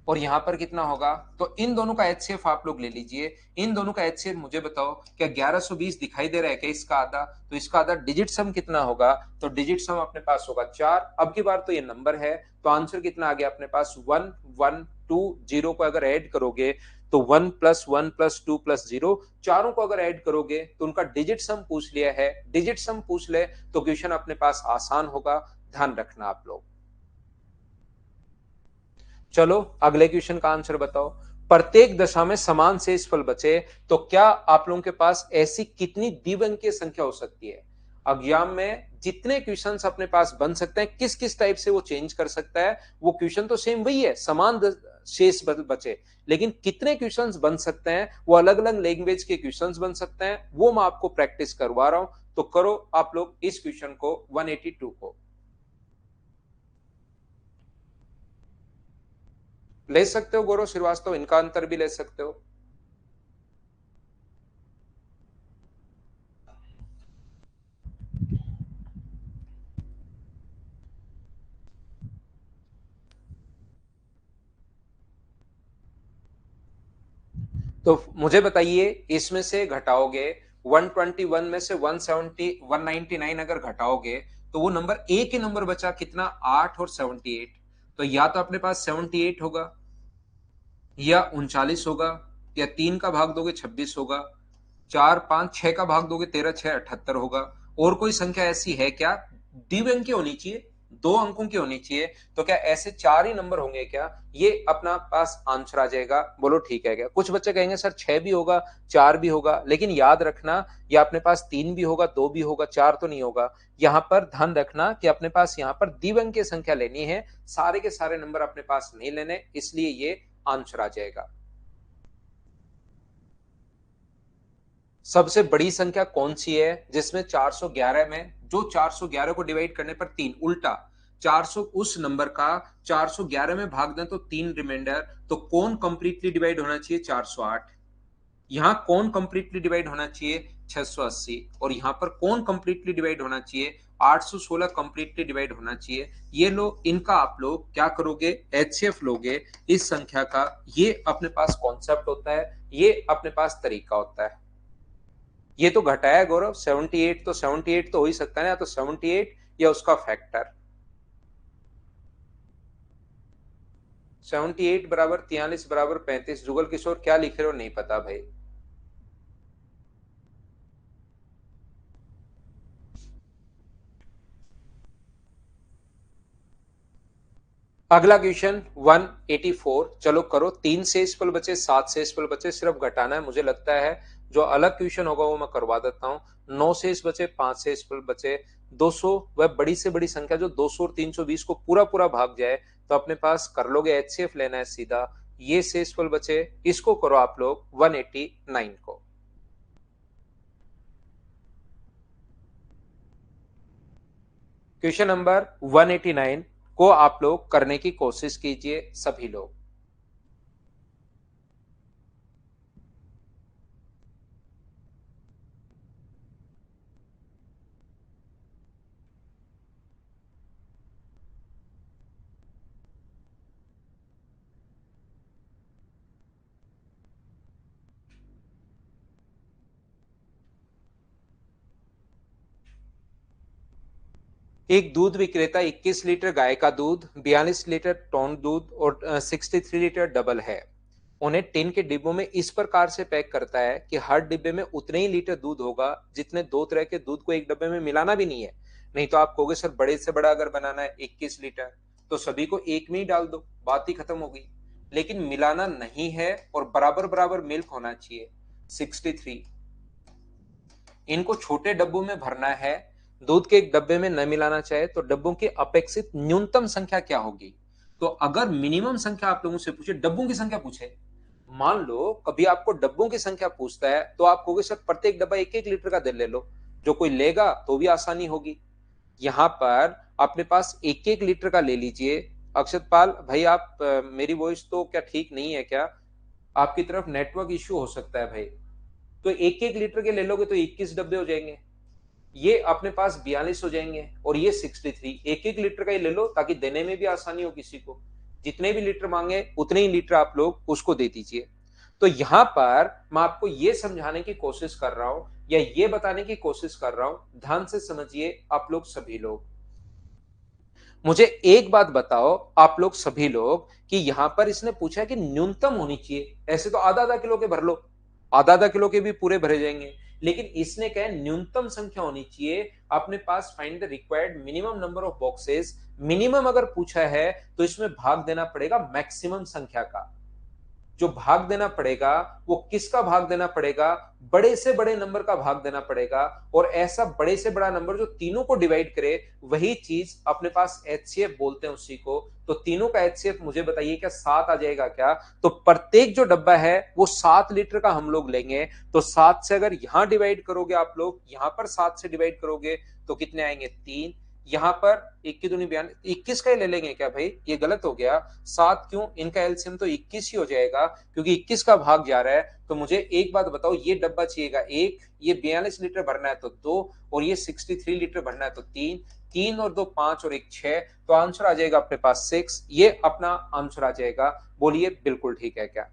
और यहां पर कितना होगा। तो इन दोनों का एचसीएफ आप लोग ले लीजिए। इन दोनों का एचसीएफ मुझे बताओ, क्या 1120 दिखाई दे रहा है क्या इसका आधा? तो इसका आधा डिजिट सम कितना होगा? तो डिजिट सम अपने पास होगा 4। अब की बार तो ये नंबर है, तो आंसर कितना आ गया अपने पास 1120। को अगर ऐड करोगे तो 1 + 1 + 2 + 0, चारों को अगर ऐड करोगे तो उनका डिजिट सम पूछ लिया है। डिजिट सम पूछ ले तो क्वेश्चन अपने पास आसान होगा, ध्यान रखना आप लोग। चलो अगले क्वेश्चन का आंसर बताओ। प्रत्येक दशा में समान शेषफल बचे, तो क्या आप लोगों के पास ऐसी कितनी द्विअंकीय संख्या हो सकती है? एग्जाम में जितने क्वेश्चंस अपने पास बन सकते हैं, किस किस टाइप से वो चेंज कर सकता है, वो क्वेश्चन तो सेम वही है, समान शेष बचे, लेकिन कितने क्वेश्चंस बन सकते हैं, वो अलग अलग लैंग्वेज के क्वेश्चंस बन सकते हैं, वो मैं आपको प्रैक्टिस करवा रहा हूं। तो करो आप लोग इस क्वेश्चन को 182 को ले सकते हो। गौरव श्रीवास्तव, इनका अंतर भी ले सकते हो। तो मुझे बताइए, इसमें से घटाओगे 121 में से 199 अगर घटाओगे तो वो नंबर एक ही नंबर बचा कितना, 8 और 78। तो या तो अपने पास 78 होगा, या 39 होगा, या 3 का भाग दोगे 26 होगा, 4 5 6 का भाग दोगे 13 6 78 होगा। और कोई संख्या ऐसी है क्या द्विअंकी होनी चाहिए, 2 अंकों की होनी चाहिए? तो क्या ऐसे 4 ही नंबर होंगे क्या? ये अपना पास आंसर आ जाएगा। बोलो ठीक है क्या? कुछ बच्चे कहेंगे सर 6 भी होगा, 4 भी होगा, लेकिन याद रखना या अपने पास 3 भी होगा, 2 भी होगा, 4 तो नहीं होगा। यहां पर ध्यान रखना कि अपने पास यहां पर द्विअंकीय संख्या लेनी है, सारे के सारे नंबर अपने पास नहीं लेने, इसलिए ये आंसर आ जाएगा। सबसे बड़ी संख्या कौन सी है जिसमें 411 में, जो 411 को डिवाइड करने पर 3 उल्टा, 400 उस नंबर का 411 में भाग दें तो 3 रिमाइंडर, तो कौन कंप्लीटली डिवाइड होना चाहिए? 408। यहां कौन कंप्लीटली डिवाइड होना चाहिए? 680। और यहां पर कौन कंप्लीटली डिवाइड होना चाहिए? 816 कंप्लीटली डिवाइड होना चाहिए। ये लो, इनका आप लोग क्या करोगे? एचसीएफ लोगे इस संख्या का। ये अपने पास कॉन्सेप्ट होता है, ये अपने पास तरीका होता है। ये तो घटाया गौरव, 78 तो 78 तो हो ही सकता है ना, तो 78 या उसका फैक्टर। 78 बराबर 43 बराबर 35। जुगल किशोर क्या लिख रहे हो? नहीं पता भाई। अगला क्वेश्चन 184। चलो करो। 3 शेषफल बचे, 7 शेषफल बचे, सिर्फ घटाना है। मुझे लगता है जो अलग क्वेश्चन होगा वो मैं करवा देता हूं। 9 शेष बचे, 5 शेषफल बचे। 200 वह बड़ी से बड़ी संख्या जो 200 और 320 को पूरा पूरा भाग जाए, तो अपने पास कर लोगे। एचसीएफ लेना है सीधा। ये शेषफल बचे, इसको करो आप लोग 189 को। क्वेश्चन नंबर 189 को आप लोग करने की कोशिश कीजिए सभी लोग। एक दूध विक्रेता 21 लीटर गाय का दूध, 42 लीटर टोन दूध और 63 लीटर डबल है, उन्हें टिन के डिब्बों में इस प्रकार से पैक करता है कि हर डिब्बे में उतने ही लीटर दूध होगा जितने दो तरह के दूध को एक डब्बे में मिलाना भी नहीं है। नहीं तो आप कहोगे सर बड़े से बड़ा अगर बनाना है 21 लीटर तो सभी को एक में ही डाल दो, बात ही खत्म हो गई। लेकिन मिलाना नहीं है और बराबर बराबर मिल्क होना चाहिए। 63 इनको छोटे डब्बों में भरना है। दूध के एक डब्बे में न मिलाना चाहे तो डब्बों की अपेक्षित न्यूनतम संख्या क्या होगी? तो अगर मिनिमम संख्या आप लोगों से पूछे, डब्बों की संख्या पूछे, मान लो कभी आपको डब्बों की संख्या पूछता है तो आप कहोगे सर प्रत्येक डब्बा एक एक लीटर का दे ले लो, जो कोई लेगा तो भी आसानी होगी। यहां पर अपने पास एक एक लीटर का ले लीजिए। अक्षत पाल भाई, आप मेरी वॉइस तो क्या ठीक नहीं है क्या? आपकी तरफ नेटवर्क इश्यू हो सकता है भाई। तो एक एक लीटर के ले लोगे तो 21 डब्बे हो जाएंगे। ये अपने पास 42 हो जाएंगे और ये 63। एक एक लीटर का ही ले लो ताकि देने में भी आसानी हो किसी को। जितने भी लीटर मांगे उतने ही लीटर आप लोग उसको दे दीजिए। तो यहां पर मैं आपको ये समझाने की कोशिश कर रहा हूं या ये बताने की कोशिश कर रहा हूं, ध्यान से समझिए आप लोग सभी लोग। मुझे एक बात बताओ आप लोग सभी लोग कि यहां पर इसने पूछा है कि न्यूनतम होनी चाहिए। ऐसे तो आधा आधा किलो के भर लो, आधा आधा किलो के भी पूरे भरे जाएंगे। लेकिन इसने कहा न्यूनतम संख्या होनी चाहिए अपने पास। Find the required minimum number of boxes. Minimum अगर पूछा है तो इसमें भाग देना पड़ेगा मैक्सिमम संख्या का। जो भाग देना पड़ेगा वो किसका भाग देना पड़ेगा? बड़े से बड़े नंबर का भाग देना पड़ेगा। और ऐसा बड़े से बड़ा नंबर जो तीनों को डिवाइड करे, वही चीज अपने पास एचसीएफ बोलते हैं उसी को। तो तीनों का एचसीएफ मुझे बताइए, क्या 7 आ जाएगा क्या? तो प्रत्येक जो डब्बा है वो 7 लीटर का हम लोग लेंगे। तो 7 से अगर यहां डिवाइड करोगे आप लोग, यहां पर 7 से डिवाइड करोगे तो कितने आएंगे? 3। यहां पर 21 दूनी 42, 21 का ही ले लेंगे क्या भाई? ये गलत हो गया। 7 क्यों? इनका एलसीएम तो 21 ही हो जाएगा क्योंकि 21 का भाग जा रहा है। तो मुझे एक बात बताओ, ये डब्बा चाहिएगा 1, ये 42 लीटर भरना है तो 2, और ये 63 लीटर भरना है तो 3। 3 और 2 5 और 1 6। तो आंसर आ जाएगा अपने पास 6। ये अपना आंसर आ जाएगा। बोलिए बिल्कुल ठीक है क्या?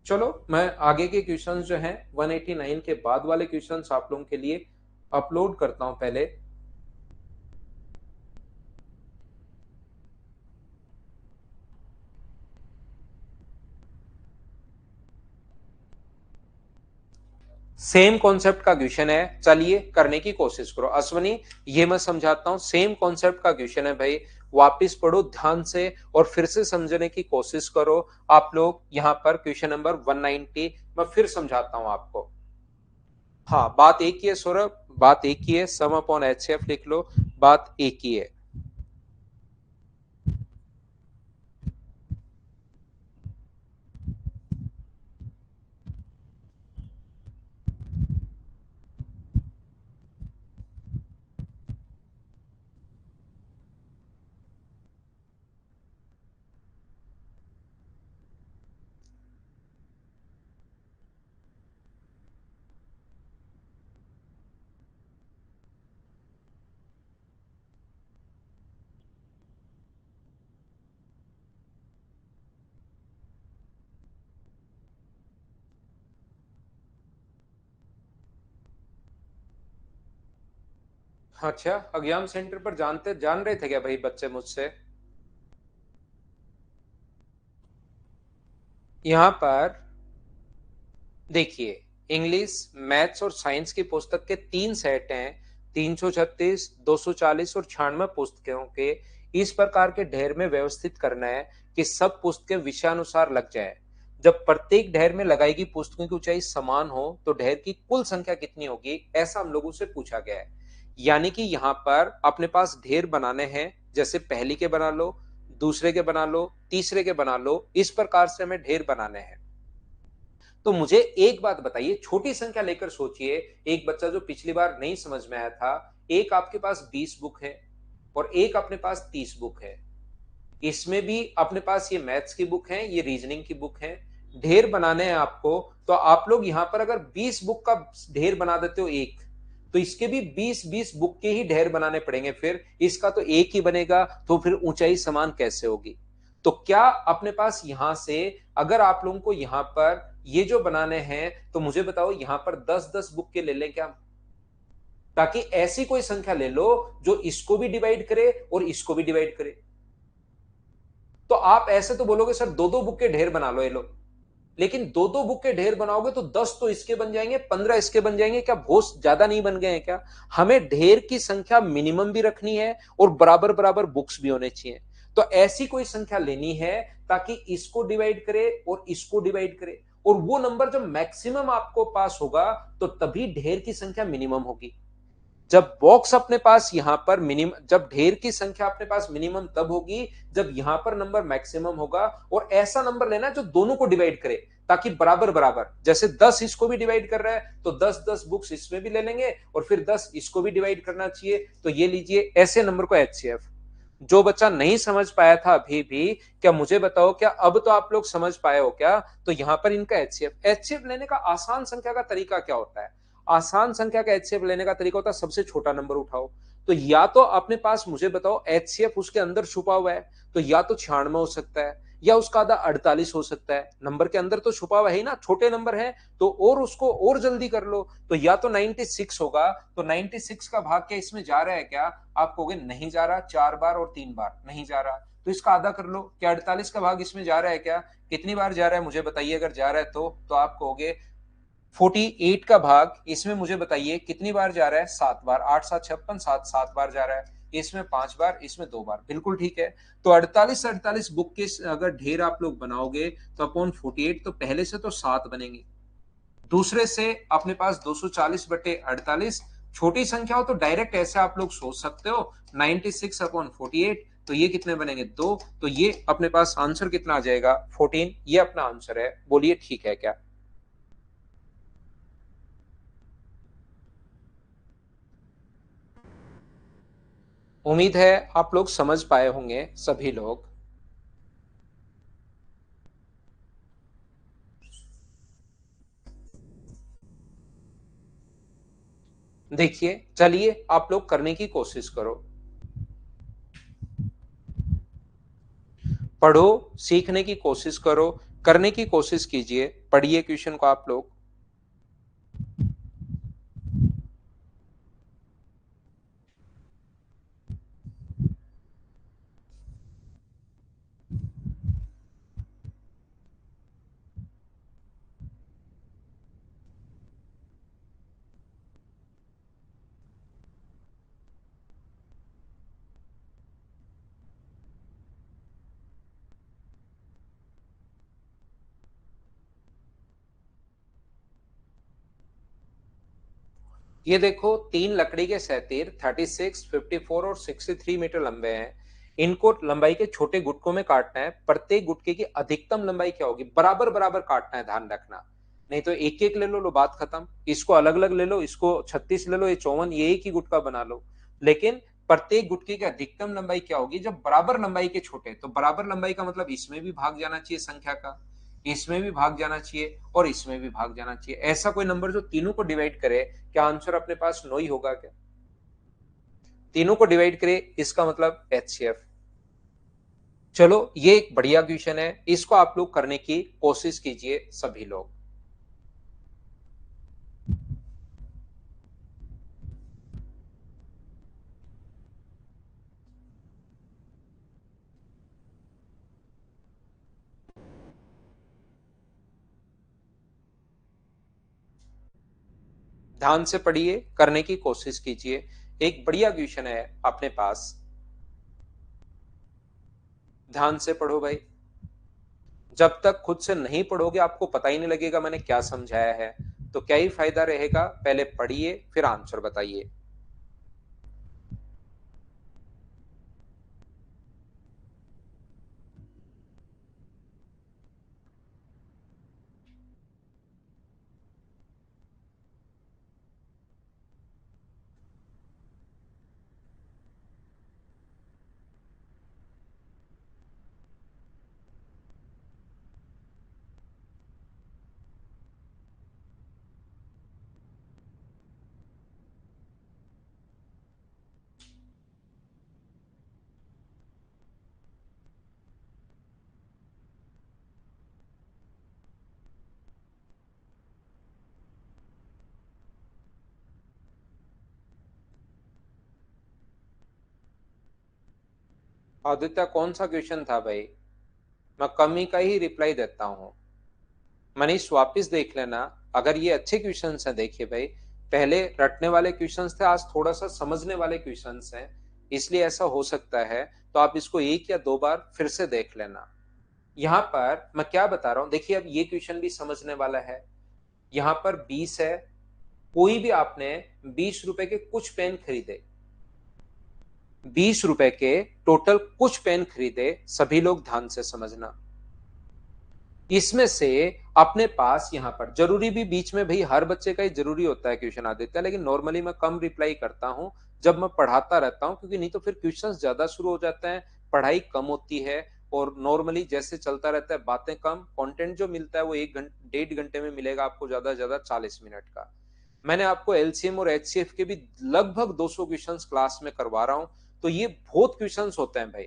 चलो मैं आगे के क्वेश्चंस जो हैं 189 के बाद वाले क्वेश्चंस आप लोगों के लिए अपलोड करता हूं पहले। सेम कॉन्सेप्ट का क्वेश्चन है, चलिए करने की कोशिश करो। अश्वनी, ये मैं समझाता हूं, सेम कॉन्सेप्ट का क्वेश्चन है भाई। वापिस पढ़ो ध्यान से और फिर से समझने की कोशिश करो आप लोग। यहां पर क्वेश्चन नंबर 190 मैं फिर समझाता हूं आपको। हाँ, बात एक ही है सौरभ, बात एक ही है। सम अपॉन एचसीएफ लिख लो, बात एक ही है। अच्छा, एग्जाम सेंटर पर जान रहे थे क्या भाई बच्चे मुझसे? यहाँ पर देखिए, इंग्लिश, मैथ्स और साइंस की पुस्तक के 3 सेट हैं। 336, 240 और 96 पुस्तकों के इस प्रकार के ढेर में व्यवस्थित करना है कि सब पुस्तकें विषयानुसार लग जाए। जब प्रत्येक ढेर में लगाई गई पुस्तकों की ऊंचाई समान हो तो ढेर की कुल संख्या कितनी होगी, ऐसा हम लोगों से पूछा गया है। यानी कि यहाँ पर अपने पास ढेर बनाने हैं, जैसे पहली के बना लो, दूसरे के बना लो, तीसरे के बना लो, इस प्रकार से हमें ढेर बनाने हैं। तो मुझे एक बात बताइए, छोटी संख्या लेकर सोचिए। एक बच्चा जो पिछली बार नहीं समझ में आया था, एक आपके पास 20 बुक है और एक अपने पास 30 बुक है। इसमें भी अपने पास ये मैथ्स की बुक है, ये रीजनिंग की बुक है। ढेर बनाने हैं आपको, तो आप लोग यहां पर अगर 20 बुक का ढेर बना देते हो एक, तो इसके भी 20-20 बुक के ही ढेर बनाने पड़ेंगे। फिर इसका तो एक ही बनेगा, तो फिर ऊंचाई समान कैसे होगी? तो क्या अपने पास यहां से, अगर आप लोगों को यहां पर ये जो बनाने हैं, तो मुझे बताओ यहां पर 10-10 बुक के ले लें क्या? ताकि ऐसी कोई संख्या ले लो जो इसको भी डिवाइड करे और इसको भी डिवाइड करे। तो आप ऐसे तो बोलोगे सर दो दो बुक के ढेर बना लो ये लो, लेकिन दो दो बुक के ढेर बनाओगे तो 10 तो इसके बन जाएंगे, 15 इसके बन जाएंगे। क्या बहुत ज्यादा नहीं बन गए हैं क्या? हमें ढेर की संख्या मिनिमम भी रखनी है और बराबर बराबर बुक्स भी होने चाहिए। तो ऐसी कोई संख्या लेनी है ताकि इसको डिवाइड करे और इसको डिवाइड करे, और वो नंबर जब मैक्सिमम आपको पास होगा तो तभी ढेर की संख्या मिनिमम होगी। जब बॉक्स अपने पास यहां पर मिनिमम, जब ढेर की संख्या अपने पास मिनिमम तब होगी जब यहां पर नंबर मैक्सिमम होगा। और ऐसा नंबर लेना जो दोनों को डिवाइड करे, ताकि बराबर बराबर, जैसे 10 इसको भी डिवाइड कर रहा है तो 10-10 बुक्स इसमें भी ले लेंगे और फिर 10 इसको भी डिवाइड करना चाहिए। तो ये लीजिए, ऐसे नंबर को एचसीएफ। जो बच्चा नहीं समझ पाया था अभी भी, क्या मुझे बताओ, क्या अब तो आप लोग समझ पाए हो क्या? तो यहां पर इनका एचसीएफ, एचसीएफ लेने का आसान संख्या का तरीका क्या होता है? आसान संख्या का एचसीएफ लेने का तरीका होता है सबसे छोटा नंबर उठाओ। तो या तो अपने पास मुझे बताओ एचसीएफ उसके अंदर छुपा हुआ है, तो या तो 96 हो सकता है, या उसका आधा 48 हो सकता है। नंबर के अंदर तो छुपा हुआ है ही ना, छोटे नंबर है तो और उसको और जल्दी कर लो। तो या तो 96 होगा, तो 96 का भाग क्या इसमें जा रहा है क्या? आप कहोगे नहीं जा रहा, 4 बार और 3 बार नहीं जा रहा, तो इसका आधा कर लो। क्या 48 का भाग इसमें जा रहा है क्या? कितनी बार जा रहा है मुझे बताइए, अगर जा रहा है तो आप कहोगे 48 का भाग इसमें मुझे बताइए कितनी बार जा रहा है? 7 बार। 8-7 56, 7 बार जा रहा है। इसमें 5 बार, इसमें 2 बार, बिल्कुल ठीक है। तो 48-48 बुक के अगर ढेर आप लोग बनाओगे तो अपॉन 48, तो पहले से तो 7 बनेंगे, दूसरे से अपने पास 240/48। छोटी संख्या हो तो डायरेक्ट ऐसे आप लोग सोच सकते हो, 96/48। तो ये कितने बनेंगे? 2। तो ये अपने पास आंसर कितना आ जाएगा? 14। ये अपना आंसर है। बोलिए ठीक है क्या? उम्मीद है आप लोग समझ पाए होंगे सभी लोग। देखिए, चलिए आप लोग करने की कोशिश करो, पढ़ो, सीखने की कोशिश करो, करने की कोशिश कीजिए। पढ़िए क्वेश्चन को आप लोग। ये देखो, 3 लकड़ी के सहतीर 36, 54 और 63 मीटर लंबे हैं। इनको लंबाई के छोटे गुटकों में काटना है। प्रत्येक गुटके की अधिकतम लंबाई क्या होगी? बराबर बराबर काटना है, ध्यान रखना। नहीं तो एक एक ले लो बात खत्म। इसको अलग अलग ले लो, इसको 36 ले लो, ये 54, ये एक ही गुटका बना लो। लेकिन प्रत्येक गुटके की अधिकतम लंबाई क्या होगी जब बराबर लंबाई के छोटे? तो बराबर लंबाई का मतलब इसमें भी भाग जाना चाहिए संख्या का, इसमें भी भाग जाना चाहिए और इसमें भी भाग जाना चाहिए। ऐसा कोई नंबर जो तीनों को डिवाइड करे। क्या आंसर अपने पास 9 ही होगा क्या? तीनों को डिवाइड करे, इसका मतलब एचसीएफ। चलो, ये एक बढ़िया क्वेश्चन है, इसको आप लोग करने की कोशिश कीजिए सभी लोग। ध्यान से पढ़िए, करने की कोशिश कीजिए। एक बढ़िया क्वेश्चन है अपने पास, ध्यान से पढ़ो भाई। जब तक खुद से नहीं पढ़ोगे आपको पता ही नहीं लगेगा मैंने क्या समझाया है, तो क्या ही फायदा रहेगा। पहले पढ़िए फिर आंसर बताइए। आदित्य कौन सा क्वेश्चन था भाई? मैं कमी का ही रिप्लाई देता हूँ। मनीष वापिस देख लेना। अगर ये अच्छे क्वेश्चंस हैं, देखिए भाई, पहले रटने वाले क्वेश्चंस थे, आज थोड़ा सा समझने वाले क्वेश्चंस हैं, इसलिए ऐसा हो सकता है। तो आप इसको एक या दो बार फिर से देख लेना। यहाँ पर मैं क्या बता रहा हूं, देखिए अब ये क्वेश्चन भी समझने वाला है। यहाँ पर 20 है, कोई भी आपने 20 रुपए के कुछ पेन खरीदे, 20 रुपए के टोटल कुछ पेन खरीदे, सभी लोग ध्यान से समझना। इसमें से अपने पास यहाँ पर जरूरी भी बीच में भाई हर बच्चे का ही जरूरी होता है क्वेश्चन आ देता है, लेकिन नॉर्मली मैं कम रिप्लाई करता हूं जब मैं पढ़ाता रहता हूं, क्योंकि नहीं तो फिर क्वेश्चंस ज्यादा शुरू हो जाते हैं, पढ़ाई कम होती है। और नॉर्मली जैसे चलता रहता है, बातें कम, कंटेंट जो मिलता है वो 1 घंटे 1.5 घंटे में मिलेगा आपको, ज्यादा से ज्यादा 40 मिनट का। मैंने आपको एलसीएम और एचसीएफ के भी लगभग 200 क्वेश्चंस क्लास में करवा रहा हूं, तो ये बहुत क्वेश्चंस होते हैं भाई।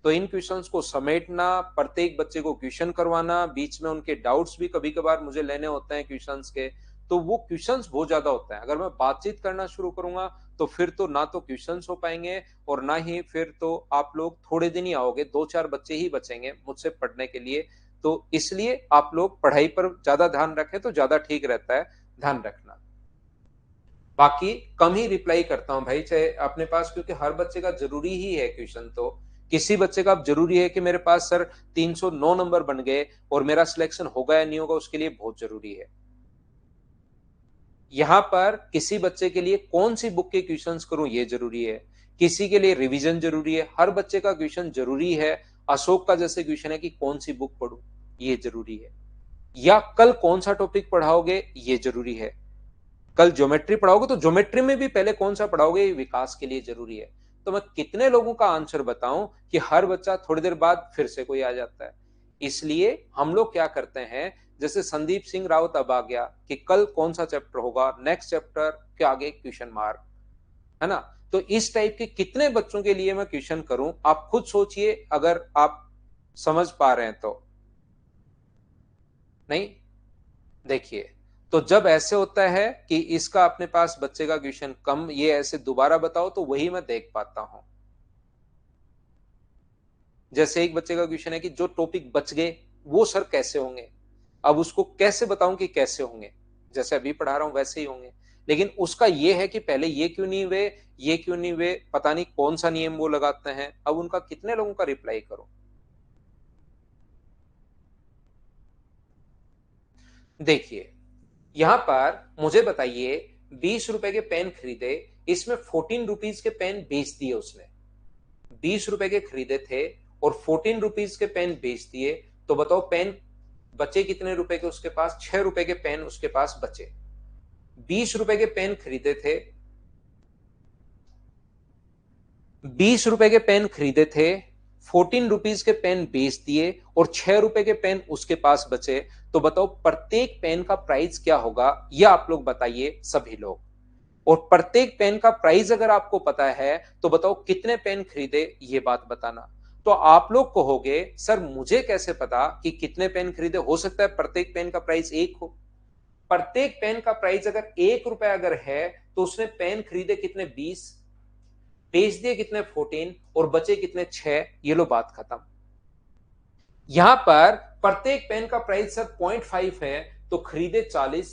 तो इन क्वेश्चंस को समेटना, प्रत्येक बच्चे को क्वेश्चन करवाना, बीच में उनके डाउट्स भी कभी कभार मुझे लेने होते हैं क्वेश्चंस के, तो वो क्वेश्चंस बहुत ज्यादा होते हैं। अगर मैं बातचीत करना शुरू करूंगा तो फिर तो ना तो क्वेश्चंस हो पाएंगे, और ना ही फिर तो आप लोग थोड़े दिन ही आओगे, 2-4 बच्चे ही बचेंगे मुझसे पढ़ने के लिए। तो इसलिए आप लोग पढ़ाई पर ज्यादा ध्यान रखें तो ज्यादा ठीक रहता है, ध्यान रखना। बाकी कम ही रिप्लाई करता हूं भाई, चाहे अपने पास, क्योंकि हर बच्चे का जरूरी ही है क्वेश्चन। तो किसी बच्चे का अब जरूरी है कि मेरे पास सर 309 नंबर बन गए और मेरा सिलेक्शन होगा या नहीं होगा, उसके लिए बहुत जरूरी है। यहां पर किसी बच्चे के लिए कौन सी बुक के क्वेश्चंस करूं ये जरूरी है, किसी के लिए रिवीजन जरूरी है, हर बच्चे का क्वेश्चन जरूरी है। अशोक का जैसे क्वेश्चन है कि कौन सी बुक पढ़ूं, ये जरूरी है। या कल कौन सा टॉपिक पढ़ाओगे ये जरूरी है। कल ज्योमेट्री पढ़ाओगे तो ज्योमेट्री में भी पहले कौन सा पढ़ाओगे ये विकास के लिए जरूरी है। तो मैं कितने लोगों का आंसर बताऊं कि हर बच्चा थोड़ी देर बाद फिर से कोई आ जाता है। इसलिए हम लोग क्या करते हैं, जैसे संदीप सिंह रावत अब आ गया कि कल कौन सा चैप्टर होगा, नेक्स्ट चैप्टर के आगे क्वेश्चन मार्क, है ना। तो इस टाइप के कितने बच्चों के लिए मैं क्वेश्चन करूं, आप खुद सोचिए, अगर आप समझ पा रहे हैं तो। नहीं, देखिए, तो जब ऐसे होता है कि इसका अपने पास बच्चे का क्वेश्चन कम, ये ऐसे दोबारा बताओ तो वही मैं देख पाता हूं। जैसे एक बच्चे का क्वेश्चन है कि जो टॉपिक बच गए वो सर कैसे होंगे, अब उसको कैसे बताऊं कि कैसे होंगे, जैसे अभी पढ़ा रहा हूं वैसे ही होंगे। लेकिन उसका ये है कि पहले ये क्यों नहीं हुए, ये क्यों नहीं हुए, पता नहीं कौन सा नियम वो लगाते हैं। अब उनका कितने लोगों का रिप्लाई करो। देखिए, यहां पर मुझे बताइए, 20 रुपए के पेन खरीदे, इसमें 14 रुपीज के पेन बेच दिए उसने। 20 रुपए के खरीदे थे और 14 रुपीज के पेन बेच दिए, तो बताओ पेन बचे कितने रुपए के उसके पास? 6 रुपए के पेन उसके पास बचे। 20 रुपए के पेन खरीदे थे, 20 रुपए के पेन खरीदे थे, 14 रुपीज के पेन बेच दिए और 6 रुपए के पेन उसके पास बचे। तो बताओ प्रत्येक पेन का प्राइस क्या होगा, यह आप लोग बताइए सभी लोग। और प्रत्येक पेन का प्राइस अगर आपको पता है तो बताओ कितने पेन खरीदे, ये बात बताना। तो आप लोग कहोगे सर मुझे कैसे पता कि कितने पेन खरीदे, हो सकता है प्रत्येक पेन का प्राइस एक हो। प्रत्येक पेन का प्राइस अगर 1 रुपया अगर है तो उसने पेन खरीदे कितने? 20, बेच दिए कितने? 14, और बचे कितने? 6। ये लो बात खत्म। यहां पर प्रत्येक पेन का प्राइस सर 0.5 है, तो खरीदे 40,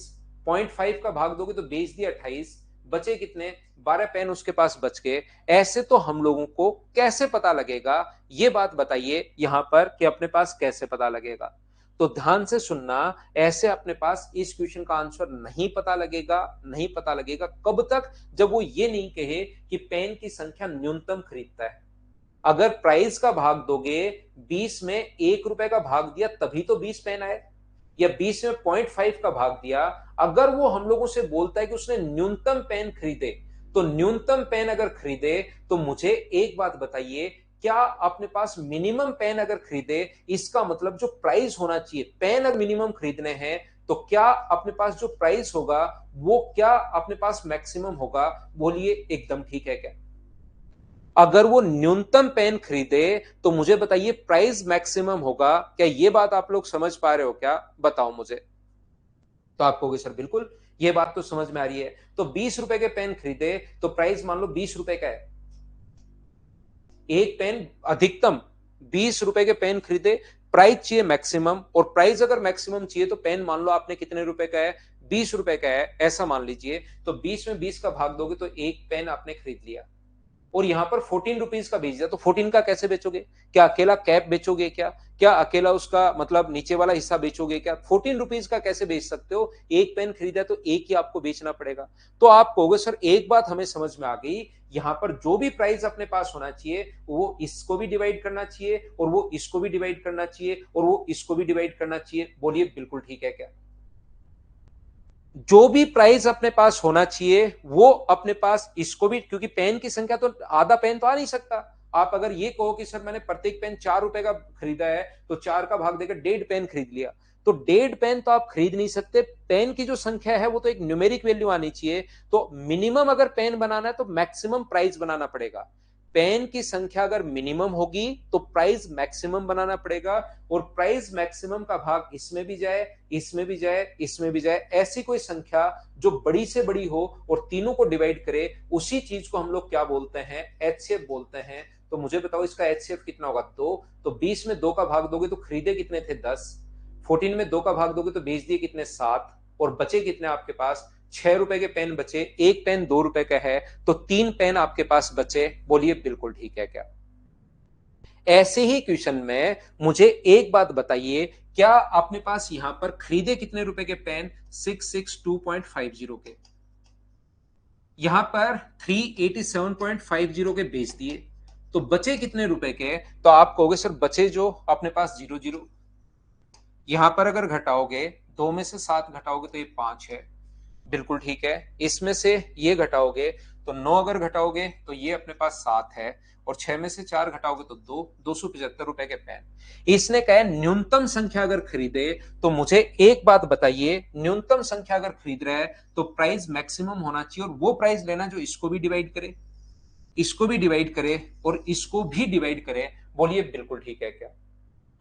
0.5 का भाग दोगे तो बेच दिया 28, बचे कितने 12 पेन उसके पास बच गए। ऐसे तो हम लोगों को कैसे पता लगेगा, ये बात बताइए यहां पर कि अपने पास कैसे पता लगेगा। तो ध्यान से सुनना, ऐसे अपने पास इस क्वेश्चन का आंसर नहीं पता लगेगा। नहीं पता लगेगा कब तक, जब वो ये नहीं कहे कि पेन की संख्या न्यूनतम खरीदता है। अगर प्राइस का भाग दोगे, 20 में 1 रुपए का भाग दिया तभी तो 20 पेन आए, या 20 में 0.5 का भाग दिया। अगर वो हम लोगों से बोलता है कि उसने न्यूनतम पेन खरीदे, तो न्यूनतम पेन अगर खरीदे तो मुझे एक बात बताइए, क्या अपने पास मिनिमम पेन अगर खरीदे, इसका मतलब जो प्राइस होना चाहिए, पेन अगर मिनिमम खरीदने हैं तो क्या अपने पास जो प्राइस होगा वो क्या अपने पास मैक्सिमम होगा? बोलिए एकदम ठीक है क्या? अगर वो न्यूनतम पेन खरीदे तो मुझे बताइए प्राइस मैक्सिमम होगा क्या? ये बात आप लोग समझ पा रहे हो क्या? बताओ मुझे। तो आप कहोगे सर बिल्कुल, ये बात तो समझ में आ रही है। तो 20 रुपए के पेन खरीदे तो प्राइस मान लो 20 रुपए का है, एक पेन अधिकतम 20 रुपए के पेन खरीदे, प्राइस चाहिए मैक्सिमम, और प्राइस अगर मैक्सिमम चाहिए तो पेन मान लो आपने कितने रुपए का है, 20 रुपए का है ऐसा मान लीजिए। तो 20 में 20 का भाग दोगे तो एक पेन आपने खरीद लिया, और यहां पर 14 रुपीज का बेच दिया। तो 14 का कैसे बेचोगे? क्या अकेला कैप बेचोगे क्या? क्या अकेला उसका मतलब नीचे वाला हिस्सा बेचोगे क्या? 14 रुपीज का कैसे बेच सकते हो? एक पेन खरीदा तो एक ही आपको बेचना पड़ेगा। तो आप कहोगे सर एक बात हमें समझ में आ गई, यहां पर जो भी प्राइस अपने पास होना चाहिए वो इसको भी डिवाइड करना चाहिए, और वो इसको भी डिवाइड करना चाहिए, और वो इसको भी डिवाइड करना चाहिए। बोलिए बिल्कुल ठीक है क्या? जो भी प्राइस अपने पास होना चाहिए वो अपने पास इसको भी, क्योंकि पेन की संख्या तो आधा पेन तो आ नहीं सकता। आप अगर ये कहो कि सर मैंने प्रत्येक पेन 4 रुपए का खरीदा है तो 4 का भाग देकर 1.5 पेन खरीद लिया, तो 1.5 पेन तो आप खरीद नहीं सकते। पेन की जो संख्या है वो तो एक न्यूमेरिक वैल्यू आनी चाहिए। तो मिनिमम अगर पेन बनाना है तो मैक्सिमम प्राइस बनाना पड़ेगा। पेन की संख्या अगर मिनिमम होगी तो प्राइस मैक्सिमम बनाना पड़ेगा, और प्राइस मैक्सिमम का भाग इसमें भी जाए, इसमें भी जाए, इसमें भी जाए, ऐसी कोई संख्या जो बड़ी से बड़ी हो और तीनों को डिवाइड करे, उसी चीज को हम लोग क्या बोलते हैं? एचसीएफ बोलते हैं। तो मुझे बताओ इसका एचसीएफ कितना होगा? 2। तो 20 में 2 का भाग दोगे तो खरीदे कितने थे? 10। 14 में 2 का भाग दोगे तो बेच दिए कितने? 7। और बचे कितने आपके पास? 6 रुपए के पेन बचे, एक पेन 2 रुपए का है, तो 3 पेन आपके पास बचे। बोलिए बिल्कुल ठीक है क्या? ऐसे ही क्वेश्चन में मुझे एक बात बताइए, क्या अपने पास यहां पर खरीदे कितने रुपए के पेन? 662.50 के, यहां पर 387.50 के बेच दिए, तो बचे कितने रुपए के? तो आप कहोगे सर बचे जो अपने पास 00, यहां पर अगर घटाओगे, 2 में से 7 घटाओगे तो ये 5 है, बिल्कुल ठीक है। इसमें से ये घटाओगे तो 9 अगर घटाओगे तो ये अपने पास 7 है, और 6 में से 4 घटाओगे तो 2, 275 रुपए के पेन। इसने कहा न्यूनतम संख्या अगर खरीदे, तो मुझे एक बात बताइए, न्यूनतम संख्या अगर खरीद रहा है तो प्राइस मैक्सिमम होना चाहिए, और वो प्राइस लेना जो इसको भी डिवाइड करे, इसको भी डिवाइड करे, और इसको भी डिवाइड करे। बोलिए बिल्कुल ठीक है क्या?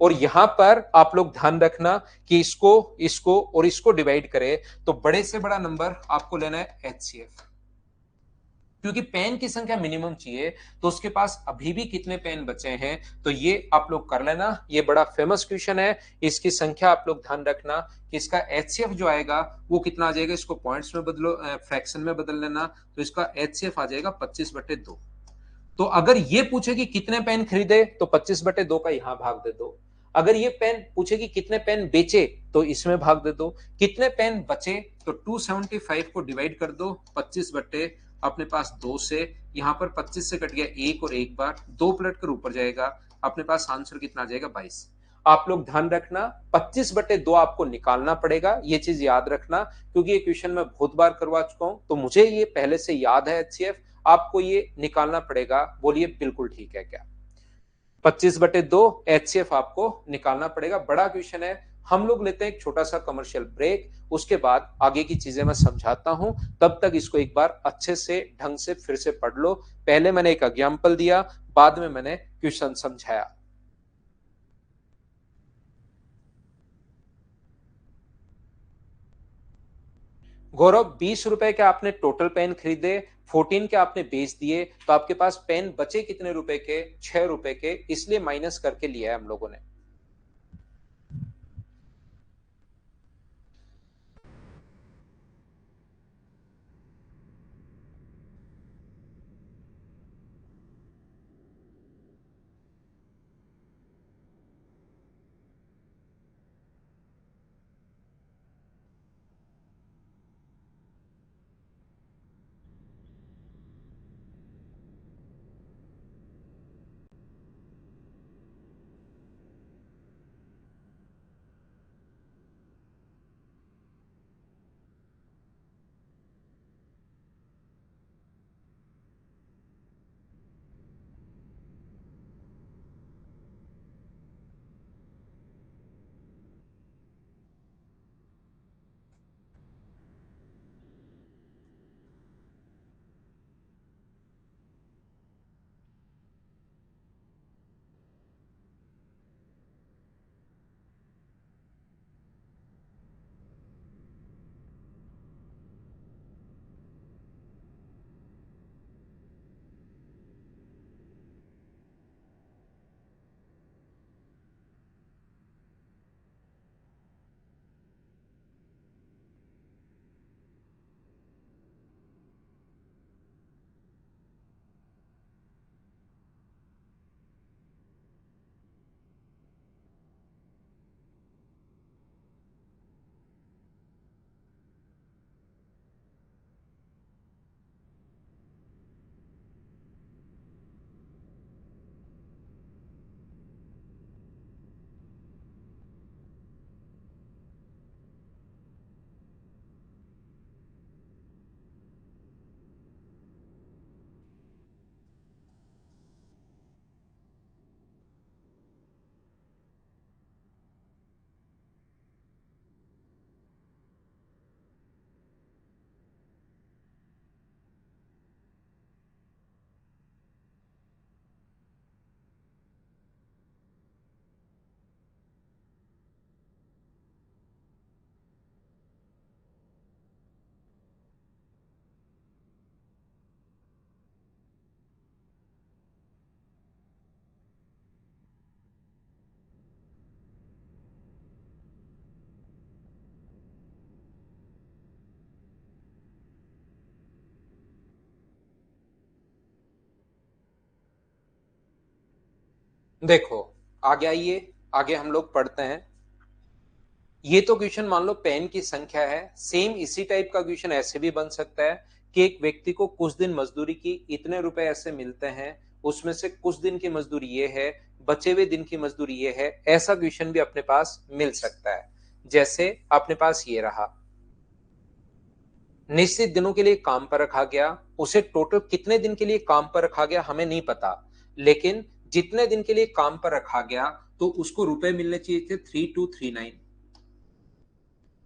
और यहां पर आप लोग ध्यान रखना कि इसको, इसको और इसको डिवाइड करें तो बड़े से बड़ा नंबर आपको लेना है एचसीएफ, क्योंकि पेन की संख्या मिनिमम चाहिए। तो उसके पास अभी भी कितने पेन बचे हैं, तो ये आप लोग कर लेना। ये बड़ा फेमस क्वेश्चन है, इसकी संख्या आप लोग ध्यान रखना कि इसका एचसीएफ जो आएगा वो कितना आ जाएगा। इसको पॉइंट्स में बदलो, फ्रैक्शन में बदल लेना, तो इसका एचसीएफ आ जाएगा 25/2। तो अगर ये पूछे कि कितने पेन खरीदे तो 25/2 का यहां भाग दे दो। अगर ये पेन पूछे कि कितने पेन बेचे तो इसमें भाग दे दो। कितने पेन बचे तो 275 को डिवाइड कर दो 25 बटे अपने पास 2 से, यहां पर 25 से कट गया एक, और एक बार 2 पलट कर ऊपर जाएगा, अपने पास आंसर कितना आ जाएगा? 22। आप लोग ध्यान रखना 25/2 आपको निकालना पड़ेगा, ये चीज याद रखना, क्योंकि ये क्वेश्चन मैं बहुत बार करवा चुका हूं, तो मुझे ये पहले से याद है एचसीएफ, आपको ये निकालना पड़ेगा। बोलिए बिल्कुल ठीक है क्या? 25/2 एचसीएफ आपको निकालना पड़ेगा। बड़ा क्वेश्चन है। हम लोग लेते हैं एक छोटा सा कमर्शियल ब्रेक, उसके बाद आगे की चीजें मैं समझाता हूं। तब तक इसको एक बार अच्छे से ढंग से फिर से पढ़ लो। पहले मैंने एक एग्जाम्पल दिया, बाद में मैंने क्वेश्चन समझाया। गौरव 20 रुपए के आपने टोटल पेन खरीदे, 14 के आपने बेच दिए, तो आपके पास पेन बचे कितने रुपए के? 6 रुपए के, इसलिए माइनस करके लिया है हम लोगों ने। देखो, आगे आइए, आगे हम लोग पढ़ते हैं। ये तो क्वेश्चन मान लो पेन की संख्या है। सेम इसी टाइप का क्वेश्चन ऐसे भी बन सकता है कि एक व्यक्ति को कुछ दिन मजदूरी की इतने रुपए ऐसे मिलते हैं, उसमें से कुछ दिन की मजदूरी ये है, बचे हुए दिन की मजदूरी ये है। ऐसा क्वेश्चन भी अपने पास मिल सकता है। जैसे अपने पास ये रहा, निश्चित दिनों के लिए काम पर रखा गया, उसे टोटल कितने दिन के लिए काम पर रखा गया हमें नहीं पता, लेकिन जितने दिन के लिए काम पर रखा गया तो उसको रुपए मिलने चाहिए थे 3239।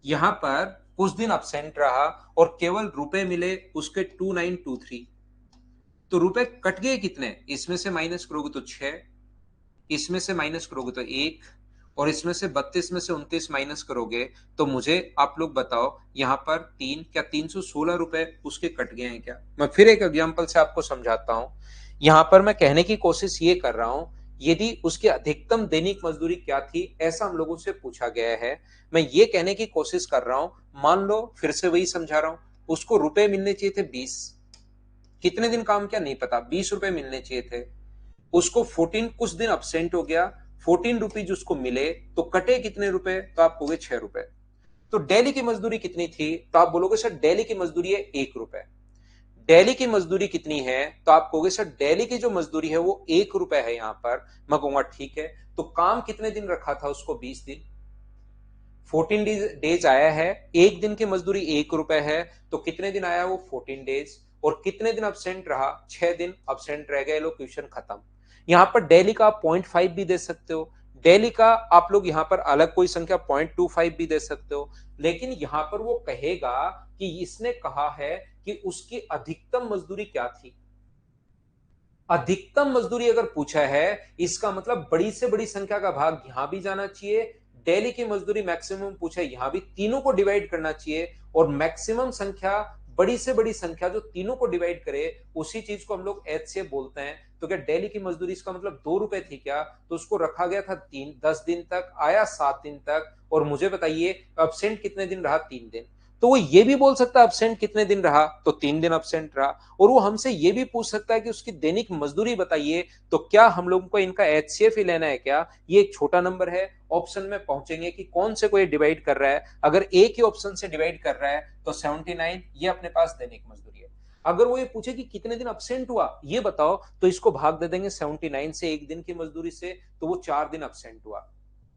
यहां पर कुछ दिन absent रहा और केवल रुपए मिले उसके 2923। तो रुपए कट गए कितने, इसमें से माइनस करोगे तो 6, इसमें से माइनस करोगे तो 1, और इसमें से 32 में से 29 माइनस करोगे तो मुझे आप लोग बताओ यहां पर 3, क्या 316 रुपए उसके कट गए हैं क्या। मैं फिर एक एग्जांपल से आपको समझाता हूं। यहां पर मैं कहने की कोशिश ये कर रहा हूं, यदि उसकी अधिकतम दैनिक मजदूरी क्या थी ऐसा हम लोगों से पूछा गया है। मैं ये कहने की कोशिश कर रहा हूं, मान लो फिर से वही समझा रहा हूं, उसको रुपए मिलने चाहिए थे 20, कितने दिन काम किया नहीं पता, 20 रुपए मिलने चाहिए थे। उसको 14 कुछ दिन absent हो गया, 14 रुपीज उसको मिले, तो कटे कितने रुपए, तो आप कहोगे 6 रुपए। तो डेली की मजदूरी कितनी थी, तो आप बोलोगे सर डेली की मजदूरी है 1 रुपए। डेली की मजदूरी कितनी है, तो आप कहोगे सर डेली की जो मजदूरी है वो 1 रुपए है यहां पर। मैं कहूंगा ठीक है, तो काम कितने दिन रखा था उसको, 20 दिन। 14 डेज आया है, एक दिन की मजदूरी 1 रुपए है, तो कितने दिन आया वो 14 डेज। और कितने दिन अब्सेंट रहा, 6 दिन अब्सेंट रह गए, लो क्वेश्चन खत्म। यहां पर डेली का आप 0.5 भी दे सकते हो, डेली का आप लोग यहां पर अलग कोई संख्या 0.25 भी दे सकते हो, लेकिन यहां पर वो कहेगा कि इसने कहा है कि उसकी अधिकतम मजदूरी क्या थी। अधिकतम मजदूरी अगर पूछा है, इसका मतलब बड़ी से बड़ी संख्या का भाग यहां भी जाना चाहिए। डेली की मजदूरी मैक्सिमम पूछा है, यहां भी तीनों को डिवाइड करना चाहिए, और मैक्सिमम संख्या बड़ी से बड़ी संख्या जो तीनों को डिवाइड करे उसी चीज को हम लोग एचसीएफ बोलते हैं। तो क्या डेली की मजदूरी इसका मतलब 2 रुपए थी क्या, तो उसको रखा गया था 10 दिन तक, आया 7 दिन तक, और मुझे बताइए अब्सेंट कितने दिन रहा, 3 दिन। तो वो ये भी बोल सकता है अब्सेंट कितने दिन रहा, तो 3 दिन अब्सेंट रहा। और वो हमसे ये भी पूछ सकता है कि उसकी दैनिक मजदूरी बताइए, तो क्या हम लोगों को इनका एचसीएफ ही लेना है क्या। ये एक छोटा नंबर है, ऑप्शन में पहुंचेंगे कि कौन से को ये डिवाइड कर रहा है। अगर एक ही ऑप्शन से डिवाइड कर रहा है तो 79 ये अपने पास दैनिक मजदूरी है। अगर वो ये पूछे कि कितने दिन अब्सेंट हुआ ये बताओ, तो इसको भाग दे देंगे 79 से, एक दिन की मजदूरी से, तो वो 4 दिन अब्सेंट हुआ।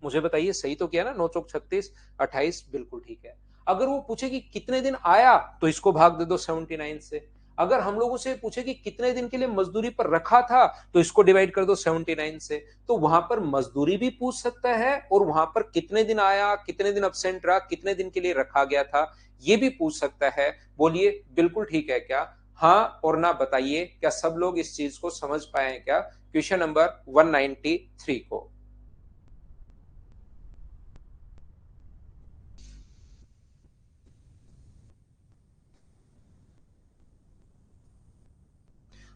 मुझे बताइए सही तो किया ना, 9 चौक 36, 28 बिल्कुल ठीक है। अगर वो पूछे कि कितने दिन आया, तो इसको भाग दे दो 79 से। अगर हम लोगों से पूछे कि कितने दिन के लिए मजदूरी पर रखा था, तो इसको डिवाइड कर दो 79 से। तो वहां पर मजदूरी भी पूछ सकता है, और वहां पर कितने दिन आया, कितने दिन अब्सेंट रहा, कितने दिन के लिए रखा गया था, ये भी पूछ सकता है। बोलिए बिल्कुल ठीक है क्या। हाँ और ना बताइए, क्या सब लोग इस चीज को समझ पाए हैं क्या, क्वेश्चन नंबर 193 को।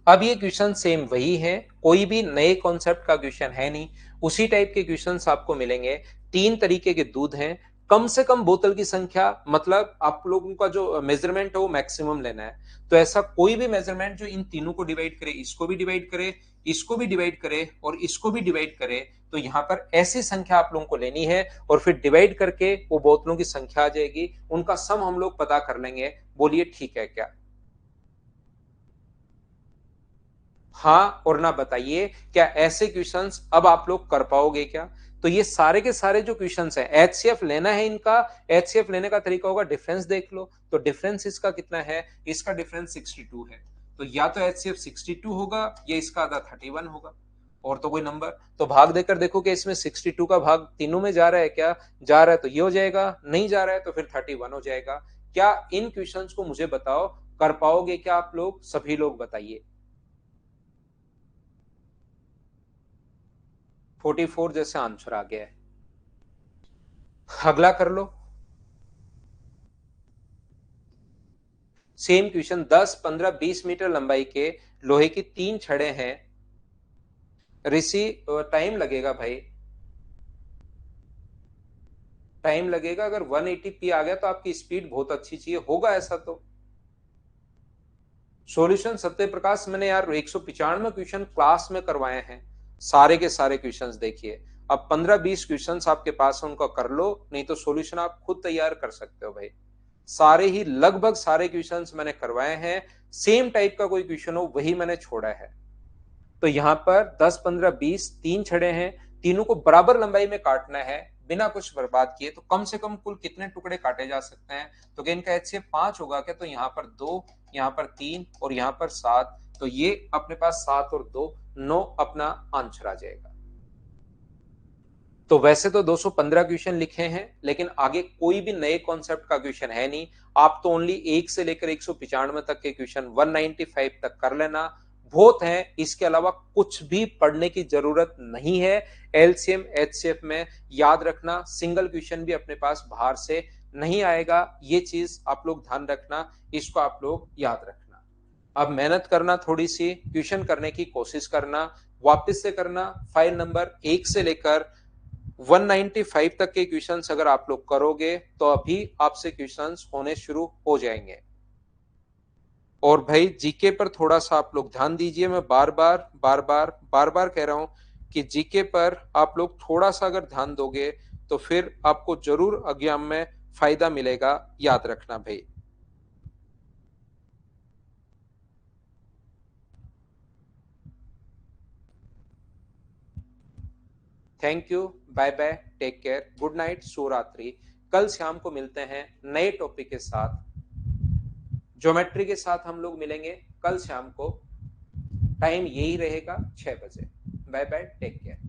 अब ये क्वेश्चन सेम वही है, कोई भी नए कॉन्सेप्ट का क्वेश्चन है नहीं, उसी टाइप के क्वेश्चंस आपको मिलेंगे। 3 तरीके के दूध हैं, कम से कम बोतल की संख्या, मतलब आप लोगों का जो मेजरमेंट है वो मैक्सिमम लेना है। तो ऐसा कोई भी मेजरमेंट जो इन तीनों को डिवाइड करे, इसको भी डिवाइड करे, इसको भी डिवाइड करे और इसको भी डिवाइड करे, तो यहाँ पर ऐसी संख्या आप लोगों को लेनी है, और फिर डिवाइड करके वो बोतलों की संख्या आ जाएगी, उनका सम हम लोग पता कर लेंगे। बोलिए ठीक है क्या। हाँ और ना बताइए, क्या ऐसे क्वेश्चंस अब आप लोग कर पाओगे क्या। तो ये सारे के सारे जो क्वेश्चंस हैं, एचसीएफ लेना है इनका। एचसीएफ लेने का तरीका होगा, डिफरेंस देख लो, तो डिफरेंस इसका कितना है, इसका डिफरेंस 62 है। तो या तो एचसीएफ 62 होगा या इसका आधा 31 होगा, और तो कोई नंबर। तो भाग देकर देखो कि इसमें 62 का भाग तीनों में जा रहा है क्या, जा रहा है तो ये हो जाएगा, नहीं जा रहा है तो फिर 31 हो जाएगा। क्या इन क्वेश्चंस को मुझे बताओ, कर पाओगे क्या आप लोग, सभी लोग बताइए। 44 जैसे आंसर आ गया है। अगला कर लो। सेम क्वेश्चन, 10, 15, 20 मीटर लंबाई के लोहे की 3 छड़ें हैं। ऋषि टाइम लगेगा भाई, टाइम लगेगा। अगर 180p आ गया तो आपकी स्पीड बहुत अच्छी चाहिए, होगा ऐसा तो। सॉल्यूशन सत्य प्रकाश मैंने यार 195 क्वेश्चन क्लास में करवाए हैं, सारे के सारे क्वेश्चंस देखिए। अब 15-20 क्वेश्चंस आपके पास है, उनको कर लो, नहीं तो सॉल्यूशन आप खुद तैयार कर सकते हो भाई। सारे ही लगभग सारे क्वेश्चंस मैंने करवाए हैं, सेम टाइप का कोई क्वेश्चन हो वही मैंने छोड़ा है। तो यहाँ पर 10, 15, 20 तीन छड़े हैं, तीनों को बराबर लंबाई में काटना है बिना कुछ बर्बाद किए। तो कम से कम कुल कितने टुकड़े काटे जा सकते हैं? तो क्या इनका HCF 5 होगा क्या? तो यहाँ पर 2, यहाँ पर 3 और यहाँ पर 7। तो ये अपने पास 7 और 2 9 अपना आंसर आ जाएगा। तो वैसे तो 215 क्वेश्चन लिखे हैं, लेकिन आगे कोई भी नए कॉन्सेप्ट का क्वेश्चन है नहीं। आप तो ओनली 1 से लेकर 195 तक के क्वेश्चन 195 तक कर लेना, बहुत है। इसके अलावा कुछ भी पढ़ने की जरूरत नहीं है। एलसीएम एचसीएफ में याद रखना, सिंगल क्वेश्चन भी अपने पास बाहर से नहीं आएगा। ये चीज आप लोग ध्यान रखना, इसको आप लोग याद रखना। अब मेहनत करना, थोड़ी सी क्वेश्चन करने की कोशिश करना, वापस से करना। फाइल नंबर 1 से लेकर 195 तक के क्वेश्चंस अगर आप लोग करोगे तो अभी आपसे क्वेश्चंस होने शुरू हो जाएंगे। और भाई जीके पर थोड़ा सा आप लोग ध्यान दीजिए। मैं बार बार कह रहा हूं कि जीके पर आप लोग थोड़ा सा अगर ध्यान दोगे तो फिर आपको जरूर एग्जाम में फायदा मिलेगा, याद रखना भाई। Thank you, bye bye, take care, good night, शुभ रात्रि। कल शाम को मिलते हैं नए टॉपिक के साथ, ज्योमेट्री के साथ हम लोग मिलेंगे कल शाम को। टाइम यही रहेगा 6 बजे। Bye bye, take care.